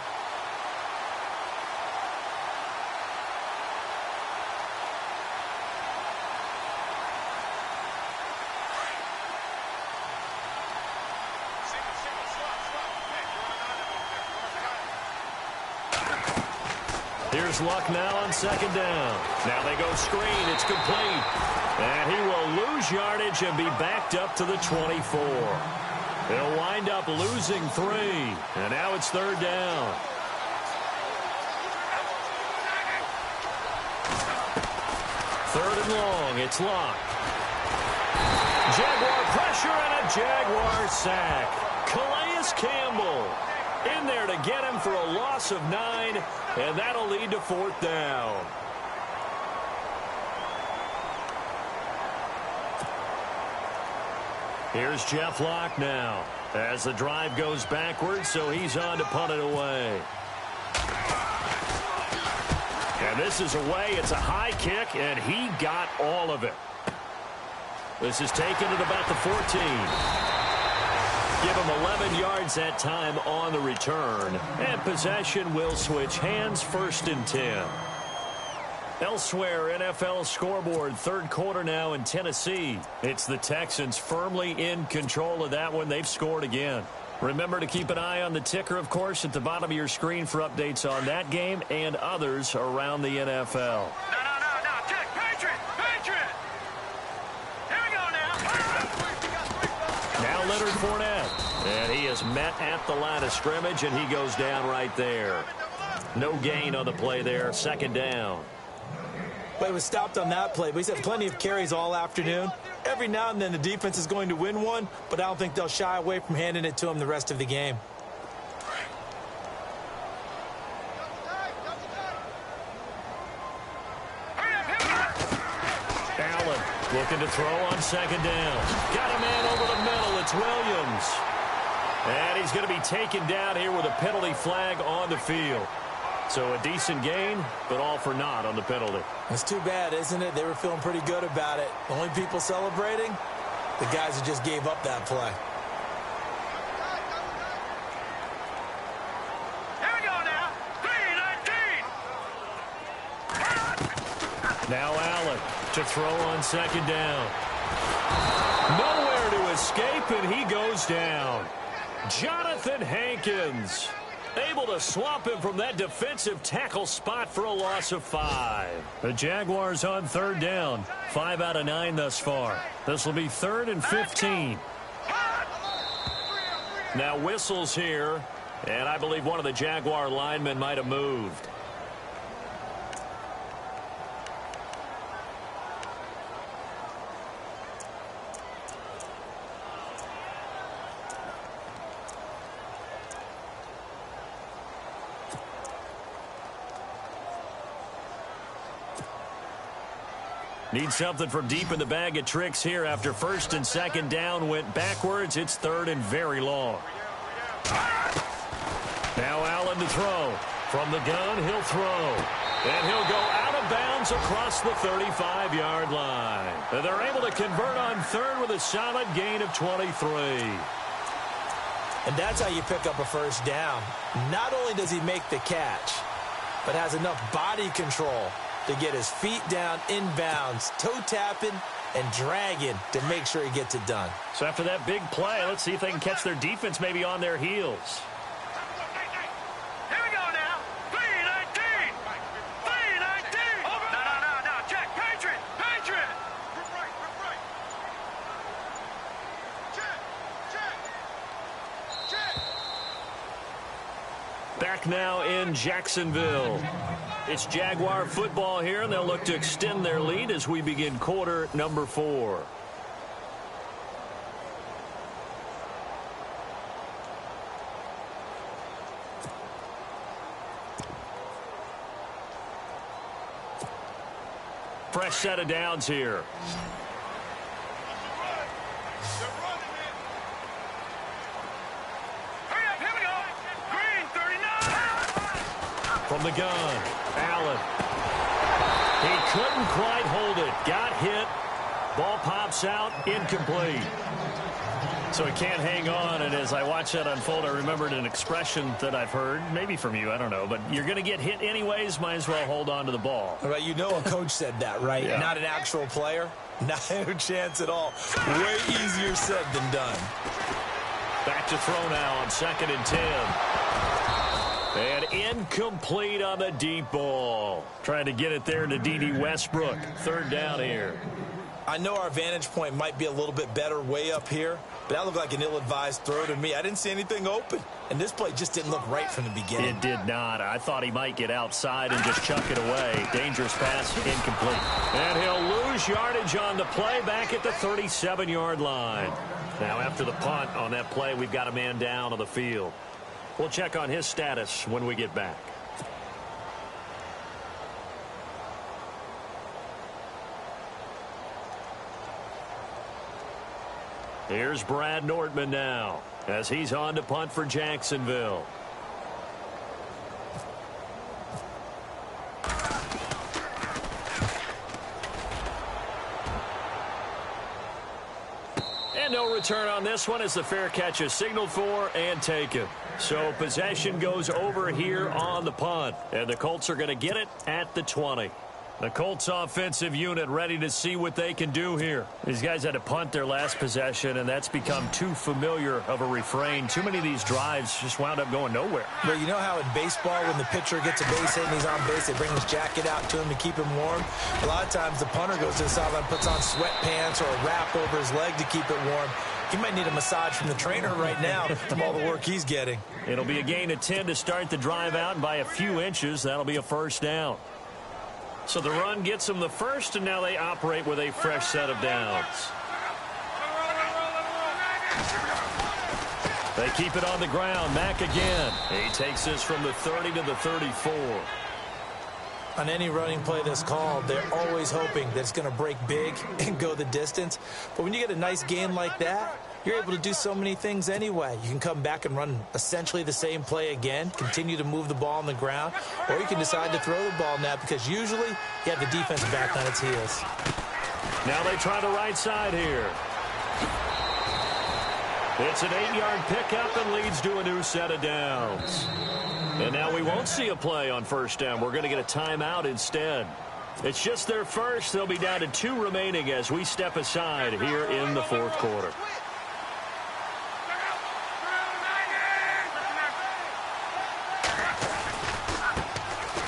Here's Luck now on 2nd down. Now they go screen. It's complete. And he will lose yardage and be backed up to the 24. He'll wind up losing 3. And now it's 3rd down. Third and long. It's Luck. Jaguar pressure and a Jaguar sack. Calais Campbell in there to get him for a loss of 9, and that'll lead to 4th down. Here's Jeff Locke now as the drive goes backwards, so he's on to punt it away. And this is away. It's a high kick, and he got all of it. This is taken at about the 14. Give him 11 yards that time on the return. And possession will switch hands, 1st and 10. Elsewhere, NFL scoreboard, 3rd quarter now in Tennessee. It's the Texans firmly in control of that one. They've scored again. Remember to keep an eye on the ticker, of course, at the bottom of your screen for updates on that game and others around the NFL. No, check, Patriot! Here we go now. Now Leonard Fournette, and he is met at the line of scrimmage, and he goes down right there. No gain on the play there, 2nd down. But it was stopped on that play, but he's had plenty of carries all afternoon. Every now and then the defense is going to win one, but I don't think they'll shy away from handing it to him the rest of the game. Allen looking to throw on 2nd down. Got a man over the middle. It's Williams. And he's going to be taken down here with a penalty flag on the field. So a decent gain, but all for naught on the penalty. It's too bad, isn't it? They were feeling pretty good about it. The only people celebrating, the guys who just gave up that play. Here we go now. 3-19. Now Allen to throw on 2nd down. Nowhere to escape, and he goes down. Jonathan Hankins able to swamp him from that defensive tackle spot for a loss of 5. The Jaguars on 3rd down. 5 out of 9 thus far. This will be 3rd and 15. Now whistles here, and I believe one of the Jaguar linemen might have moved. Need something from deep in the bag of tricks here after first and second down went backwards. It's third and very long. Now Allen to throw. From the gun, he'll throw. And he'll go out of bounds across the 35-yard line. And they're able to convert on third with a solid gain of 23. And that's how you pick up a first down. Not only does he make the catch, but has enough body control to get his feet down inbounds, toe tapping and dragging to make sure he gets it done. So after that big play, let's see if they can catch their defense maybe on their heels. Here we go now. 3-19. 3-19. No. Check. Patriot. Group right. Check. Back now in Jacksonville. It's Jaguar football here, and they'll look to extend their lead as we begin quarter number 4. Fresh set of downs here. Hurry up. Here we go. Green 39. From the gun, Allen. He couldn't quite hold it. Got hit. Ball pops out. Incomplete. So he can't hang on, and as I watch that unfold, I remembered an expression that I've heard, maybe from you, I don't know, but you're going to get hit anyways, might as well hold on to the ball. Right, you know a coach said that, right? Yeah. Not an actual player. Not a chance at all. Way easier said than done. Back to throw now on 2nd and 10. And incomplete on the deep ball. Trying to get it there to D.D. Westbrook. 3rd down here. I know our vantage point might be a little bit better way up here, but that looked like an ill-advised throw to me. I didn't see anything open, and this play just didn't look right from the beginning. It did not. I thought he might get outside and just chuck it away. Dangerous pass, incomplete. And he'll lose yardage on the play back at the 37-yard line. Now after the punt on that play, we've got a man down on the field. We'll check on his status when we get back. Here's Brad Nordman now as he's on to punt for Jacksonville. And no return on this one as the fair catch is signaled for and taken. So possession goes over here on the punt, and the Colts are going to get it at the 20. The Colts offensive unit ready to see what they can do here. These guys had to punt their last possession, and that's become too familiar of a refrain. Too many of these drives just wound up going nowhere. Well, you know how in baseball when the pitcher gets a base hit and he's on base, they bring his jacket out to him to keep him warm? A lot of times the punter goes to the sideline, puts on sweatpants or a wrap over his leg to keep it warm. He might need a massage from the trainer right now from all the work he's getting. It'll be a gain of 10 to start the drive out, and by a few inches, that'll be a first down. So the run gets them the first, and now they operate with a fresh set of downs. They keep it on the ground. Mack again. He takes this from the 30 to the 34. On any running play that's called, they're always hoping that it's going to break big and go the distance. But when you get a nice gain like that, you're able to do so many things anyway. You can come back and run essentially the same play again, continue to move the ball on the ground, or you can decide to throw the ball now because usually you have the defense back on its heels. Now they try the right side here. It's an 8-yard pickup and leads to a new set of downs. And now we won't see a play on first down. We're going to get a timeout instead. It's just their first. They'll be down to 2 remaining as we step aside here in the 4th quarter.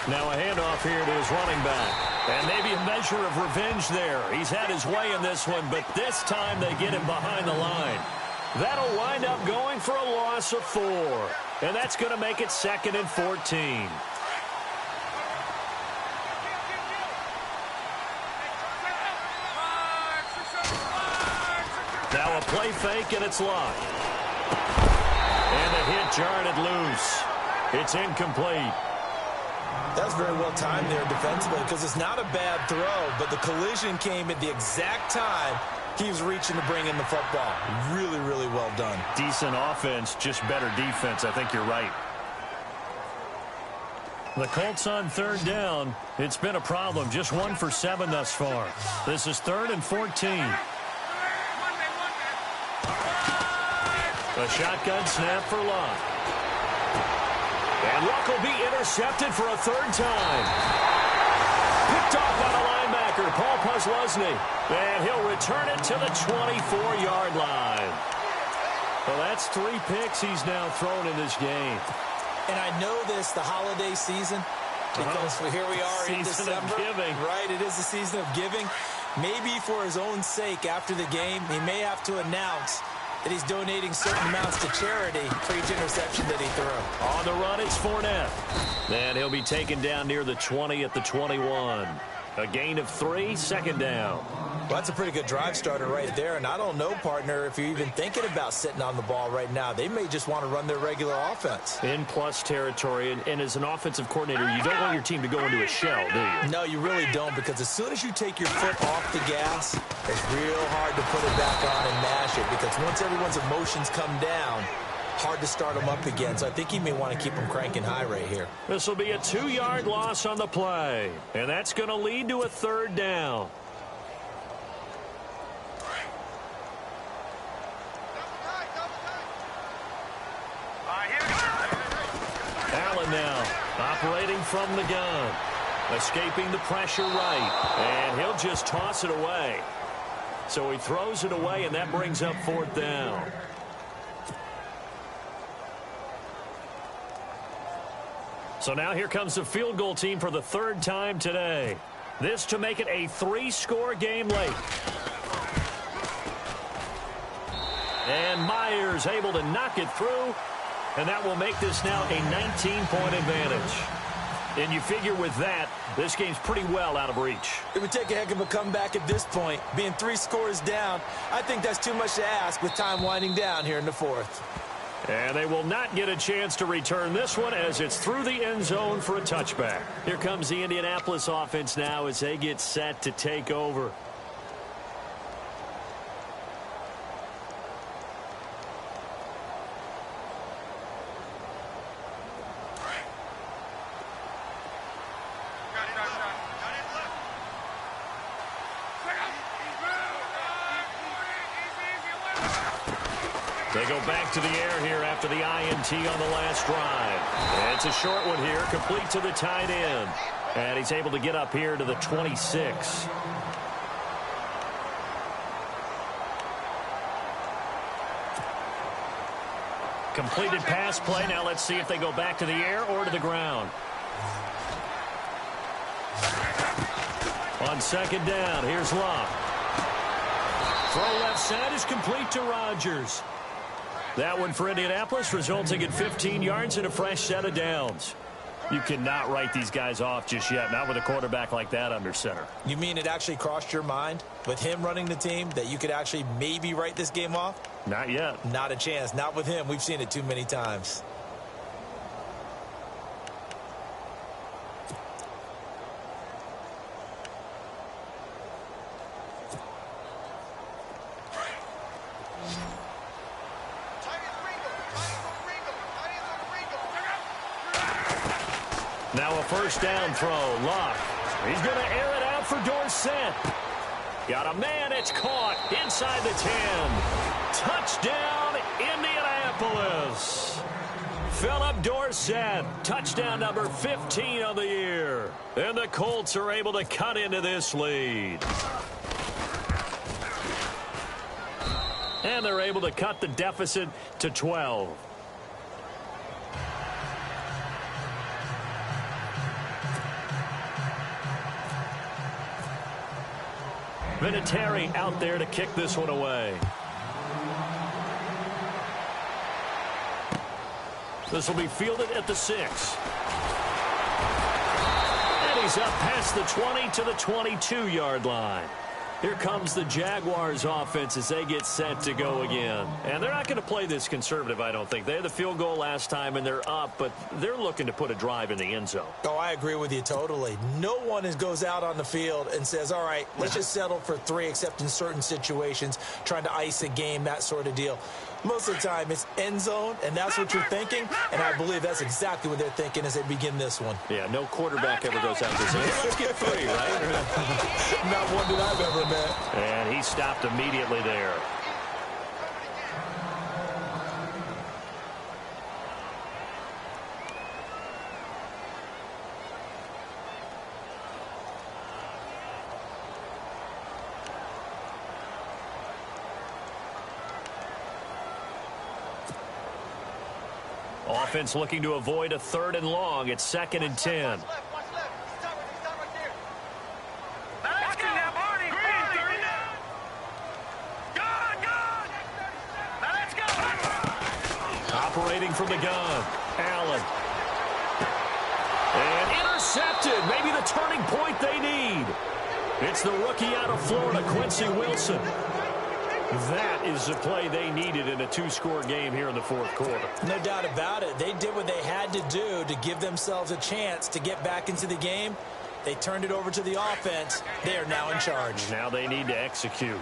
Now a handoff here to his running back. And maybe a measure of revenge there. He's had his way in this one, but this time they get him behind the line. That'll wind up going for a loss of 4. And that's going to make it 2nd and 14. Now a play fake, and it's locked. And the hit jarred it loose. It's incomplete. That's very well timed there defensively because it's not a bad throw, but the collision came at the exact time he was reaching to bring in the football. Really, really well done. Decent offense, just better defense. I think you're right. The Colts on 3rd down. It's been a problem. Just 1 for 7 thus far. This is 3rd and 14. A shotgun snap for Locke. And Locke will be intercepted for a 3rd time. Picked off by the linebacker, Paul Posluszny. And he'll return it to the 24-yard line. Well, that's 3 picks he's now thrown in this game. And I know this, the holiday season, because here we are in December. Season of giving. Right, it is the season of giving. Maybe for his own sake after the game, he may have to announce that he's donating certain amounts to charity for each interception that he threw. On the run, it's Fournette. And he'll be taken down near the 20 at the 21. A gain of 3, 2nd down. Well, that's a pretty good drive starter right there. And I don't know, partner, if you're even thinking about sitting on the ball right now. They may just want to run their regular offense. In plus territory. And as an offensive coordinator, you don't want your team to go into a shell, do you? No, you really don't, because as soon as you take your foot off the gas, it's real hard to put it back on and mash it, because once everyone's emotions come down, hard to start them up again. So I think he may want to keep them cranking high right here. This will be a 2-yard loss on the play. And that's going to lead to a 3rd down. Allen now operating from the gun. Escaping the pressure right. And he'll just toss it away. So he throws it away, and that brings up 4th down. So now here comes the field goal team for the 3rd time today. This to make it a 3-score game late. And Myers able to knock it through. And that will make this now a 19-point advantage. And you figure with that, this game's pretty well out of reach. It would take a heck of a comeback at this point. Being 3 scores down, I think that's too much to ask with time winding down here in the 4th. And they will not get a chance to return this one as it's through the end zone for a touchback. Here comes the Indianapolis offense now as they get set to take over. They go back to the air here after the INT on the last drive. And it's a short one here, complete to the tight end. And he's able to get up here to the 26. Completed pass play. Now let's see if they go back to the air or to the ground. On 2nd down, here's Locke. Throw left side is complete to Rodgers. That one for Indianapolis, resulting in 15 yards and a fresh set of downs. You cannot write these guys off just yet, not with a quarterback like that under center. You mean it actually crossed your mind with him running the team that you could actually maybe write this game off? Not yet. Not a chance. Not with him. We've seen it too many times. Now a 1st down throw. Locke. He's going to air it out for Dorsett. Got a man. It's caught inside the 10. Touchdown, Indianapolis. Philip Dorsett. Touchdown number 15 of the year. And the Colts are able to cut into this lead. And they're able to cut the deficit to 12. Vinatieri out there to kick this one away. This will be fielded at the 6. And he's up past the 20 to the 22-yard line. Here comes the Jaguars offense as they get set to go again. And they're not going to play this conservative, I don't think. They had the field goal last time, and they're up, but they're looking to put a drive in the end zone. Oh, I agree with you totally. No one goes out on the field and says, all right, let's just settle for 3, except in certain situations, trying to ice a game, that sort of deal. Most of the time, it's end zone, and that's what you're thinking, and I believe that's exactly what they're thinking as they begin this one. Yeah, no quarterback ever goes out there saying, hey, let's get 3, right? Not one that I've ever met. And he stopped immediately there. Offense looking to avoid a 3rd and long. It's 2nd and 10. Operating from the gun, Allen. And intercepted. Maybe the turning point they need. It's the rookie out of Florida, Quincy Wilson. That is the play they needed in a 2-score game here in the 4th quarter. No doubt about it. They did what they had to do to give themselves a chance to get back into the game. They turned it over to the offense. They are now in charge. Now they need to execute.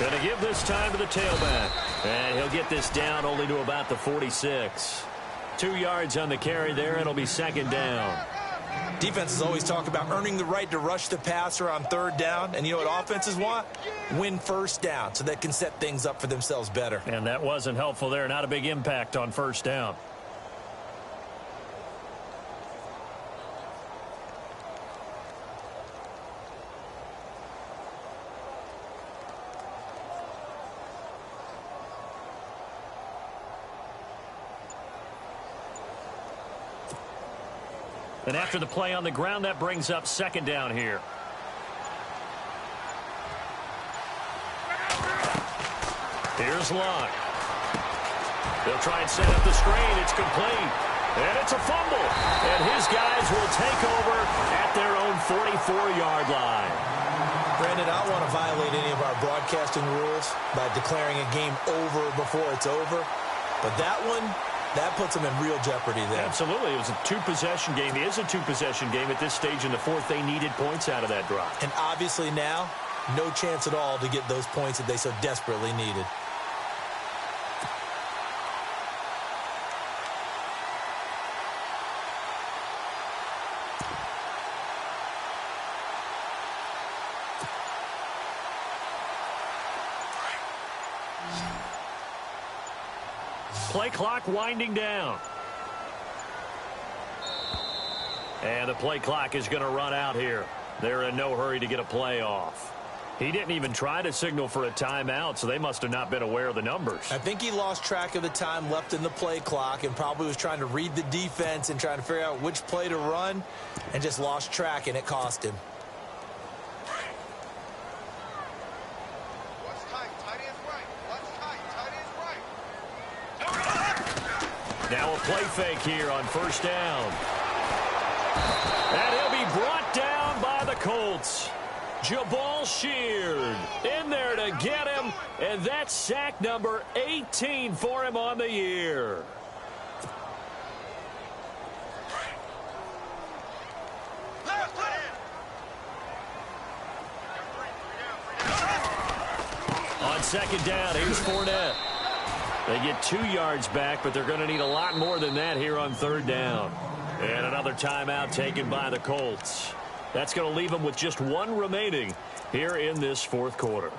Going to give this time to the tailback. And he'll get this down only to about the 46. 2 yards on the carry there. It'll be 2nd down. Defenses always talk about earning the right to rush the passer on 3rd down. And you know what offenses want? Win 1st down so they can set things up for themselves better. And that wasn't helpful there. Not a big impact on 1st down. And after the play on the ground, that brings up 2nd down here. Here's Luck. They'll try and set up the screen. It's complete. And it's a fumble. And his guys will take over at their own 44-yard line. Brandon, I don't want to violate any of our broadcasting rules by declaring a game over before it's over. But that one, that puts them in real jeopardy there. Absolutely. It was a 2-possession game. It is a 2-possession game at this stage in the 4th. They needed points out of that drive. And obviously now, no chance at all to get those points that they so desperately needed. Play clock winding down. And the play clock is going to run out here. They're in no hurry to get a play off. He didn't even try to signal for a timeout, so they must have not been aware of the numbers. I think he lost track of the time left in the play clock and probably was trying to read the defense and trying to figure out which play to run and just lost track, and it cost him. Now a play fake here on 1st down. And he'll be brought down by the Colts. Jabal Sheard in there to get him, and that's sack number 18 for him on the year. On 2nd down, here's Fournette. They get 2 yards back, but they're going to need a lot more than that here on 3rd down. And another timeout taken by the Colts. That's going to leave them with just 1 remaining here in this 4th quarter.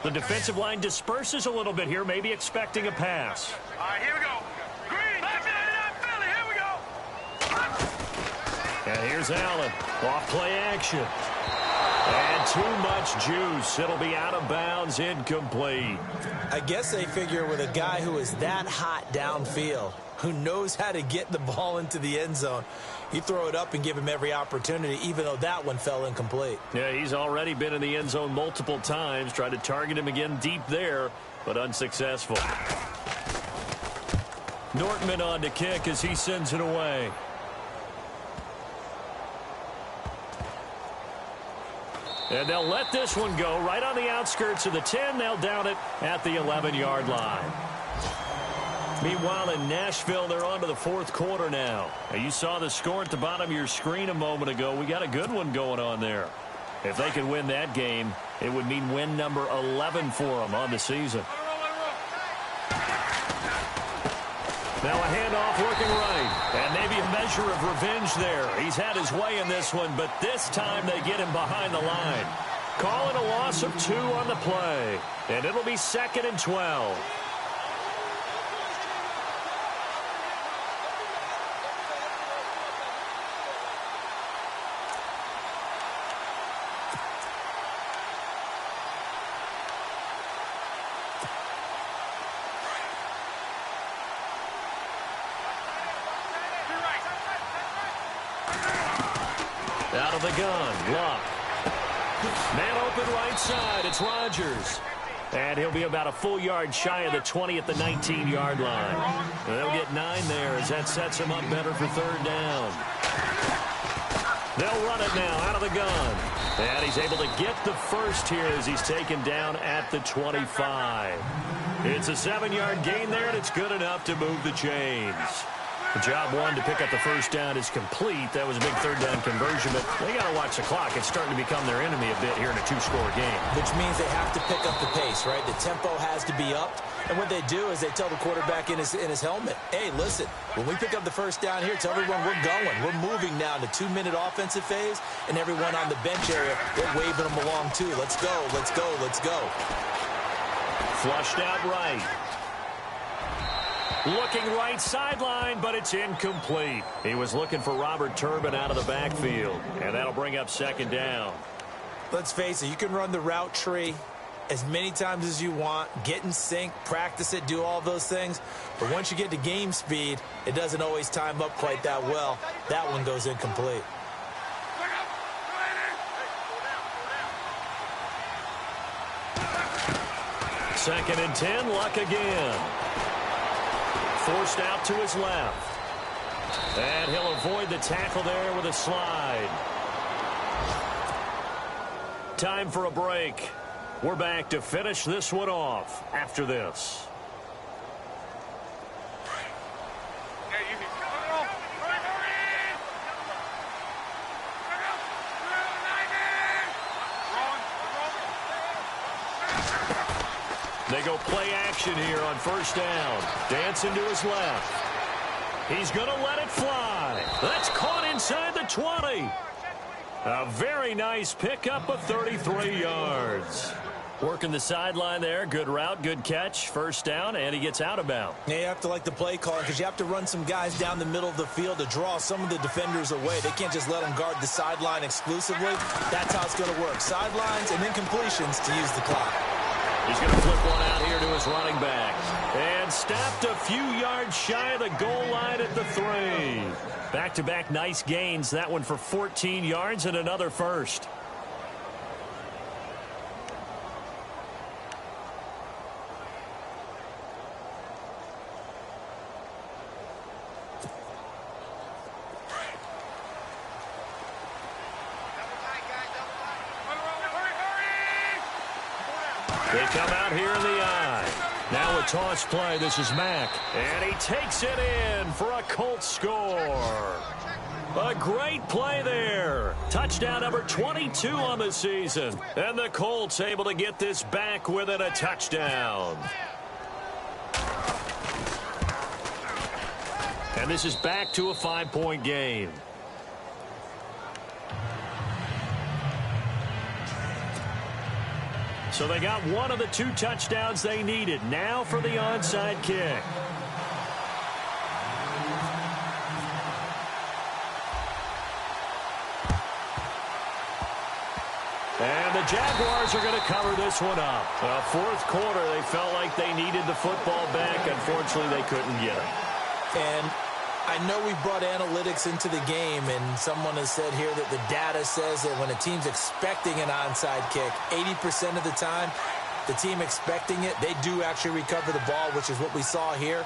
The defensive line disperses a little bit here, maybe expecting a pass. All right, here we go. Green, back to Philly, here we go. And here's Allen. Off play action. And too much juice. It'll be out of bounds, incomplete. I guess they figure with a guy who is that hot downfield, who knows how to get the ball into the end zone, you throw it up and give him every opportunity, even though that one fell incomplete. Yeah, he's already been in the end zone multiple times. Tried to target him again deep there, but unsuccessful. Nortman on to kick as he sends it away. And they'll let this one go right on the outskirts of the 10. They'll down it at the 11-yard line. Meanwhile, in Nashville, they're on to the fourth quarter now. You saw the score at the bottom of your screen a moment ago. We got a good one going on there. If they could win that game, it would mean win number 11 for them on the season. Now a handoff working right. And maybe a measure of revenge there. He's had his way in this one, but this time they get him behind the line. Call it a loss of 2 on the play. And it'll be 2nd and 12. Out of the gun, Luck. Man open right side, it's Rodgers. And he'll be about a full yard shy of the 20 at the 19-yard line. They'll get 9 there as that sets him up better for 3rd down. They'll run it now out of the gun. And he's able to get the first here as he's taken down at the 25. It's a 7-yard gain there, and it's good enough to move the chains. The job one to pick up the first down is complete. That was a big 3rd down conversion, but they got to watch the clock. It's starting to become their enemy a bit here in a 2-score game. Which means they have to pick up the pace, right? The tempo has to be upped. And what they do is they tell the quarterback in his helmet, hey, listen, when we pick up the first down here, tell everyone we're going. We're moving now in the 2-minute offensive phase, and everyone on the bench area, they're waving them along too. Let's go, let's go, let's go. Flushed out right. Looking right sideline, but it's incomplete. He was looking for Robert Turbin out of the backfield, and that'll bring up 2nd down. Let's face it, you can run the route tree as many times as you want, get in sync, practice it, do all those things. But once you get to game speed, it doesn't always time up quite that well. That one goes incomplete. Second and 10, Luck again. Forced out to his left. And he'll avoid the tackle there with a slide. Time for a break. We're back to finish this one off after this. They go play action here on 1st down. Dancing to his left. He's going to let it fly. That's caught inside the 20. A very nice pickup of 33 yards. Working the sideline there. Good route, good catch. 1st down, and he gets out of bounds. Yeah, you have to like the play call because you have to run some guys down the middle of the field to draw some of the defenders away. They can't just let them guard the sideline exclusively. That's how it's going to work. Sidelines and then completions to use the clock. He's going to flip one out here to his running back. And stopped a few yards shy of the goal line at the 3. Back-to-back nice gains. That one for 14 yards and another first. They come out here in the eye. Now a toss play. This is Mack. And he takes it in for a Colts score. A great play there. Touchdown number 22 on the season. And the Colts able to get this back within a touchdown. And this is back to a 5-point game. So they got one of the 2 touchdowns they needed. Now for the onside kick. the Jaguars are going to cover this one up. Fourth quarter, they felt like they needed the football back. Unfortunately, they couldn't get it. And I know we brought analytics into the game, and someone has said here that the data says that when a team's expecting an onside kick, 80% of the time, the team expecting it, they do actually recover the ball, which is what we saw here.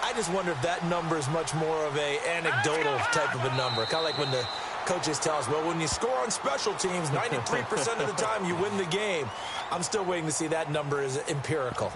I just wonder if that number is much more of a anecdotal type of a number. Kind of like when the coaches tell us, well, when you score on special teams, 93% of the time you win the game. I'm still waiting to see that number is empirical.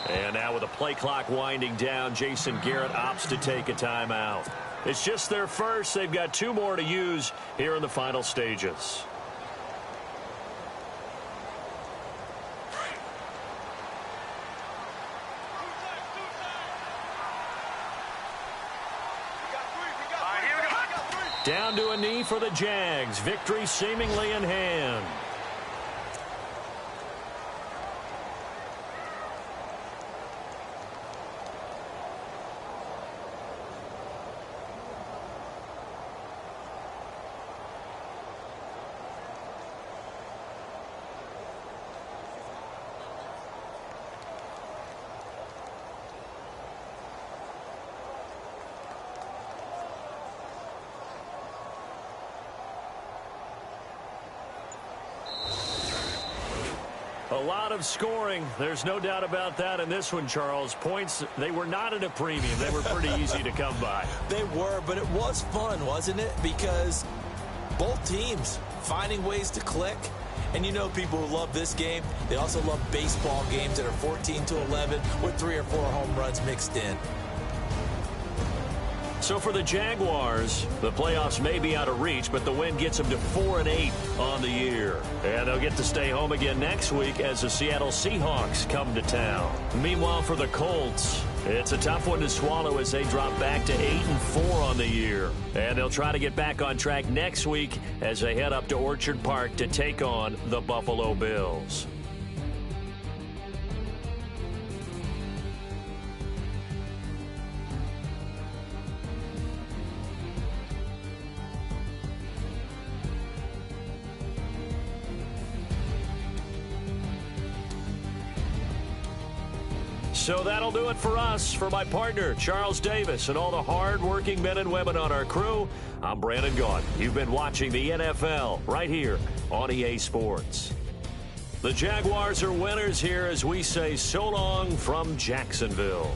And now with the play clock winding down, Jason Garrett opts to take a timeout. It's just their first. They've got 2 more to use here in the final stages. Down to a knee for the Jags. Victory seemingly in hand. A lot of scoring. There's no doubt about that in this one, Charles. Points, they were not at a premium. They were pretty easy to come by. They were, but it was fun, wasn't it? Because both teams finding ways to click. And you know people who love this game, they also love baseball games that are 14-11 with 3 or 4 home runs mixed in. So for the Jaguars, the playoffs may be out of reach, but the win gets them to 4-8 on the year. And they'll get to stay home again next week as the Seattle Seahawks come to town. Meanwhile, for the Colts, it's a tough one to swallow as they drop back to 8-4 on the year. And they'll try to get back on track next week as they head up to Orchard Park to take on the Buffalo Bills. So that'll do it for us. For my partner, Charles Davis, and all the hard-working men and women on our crew, I'm Brandon Gaudin. You've been watching the NFL right here on EA Sports. The Jaguars are winners here as we say so long from Jacksonville.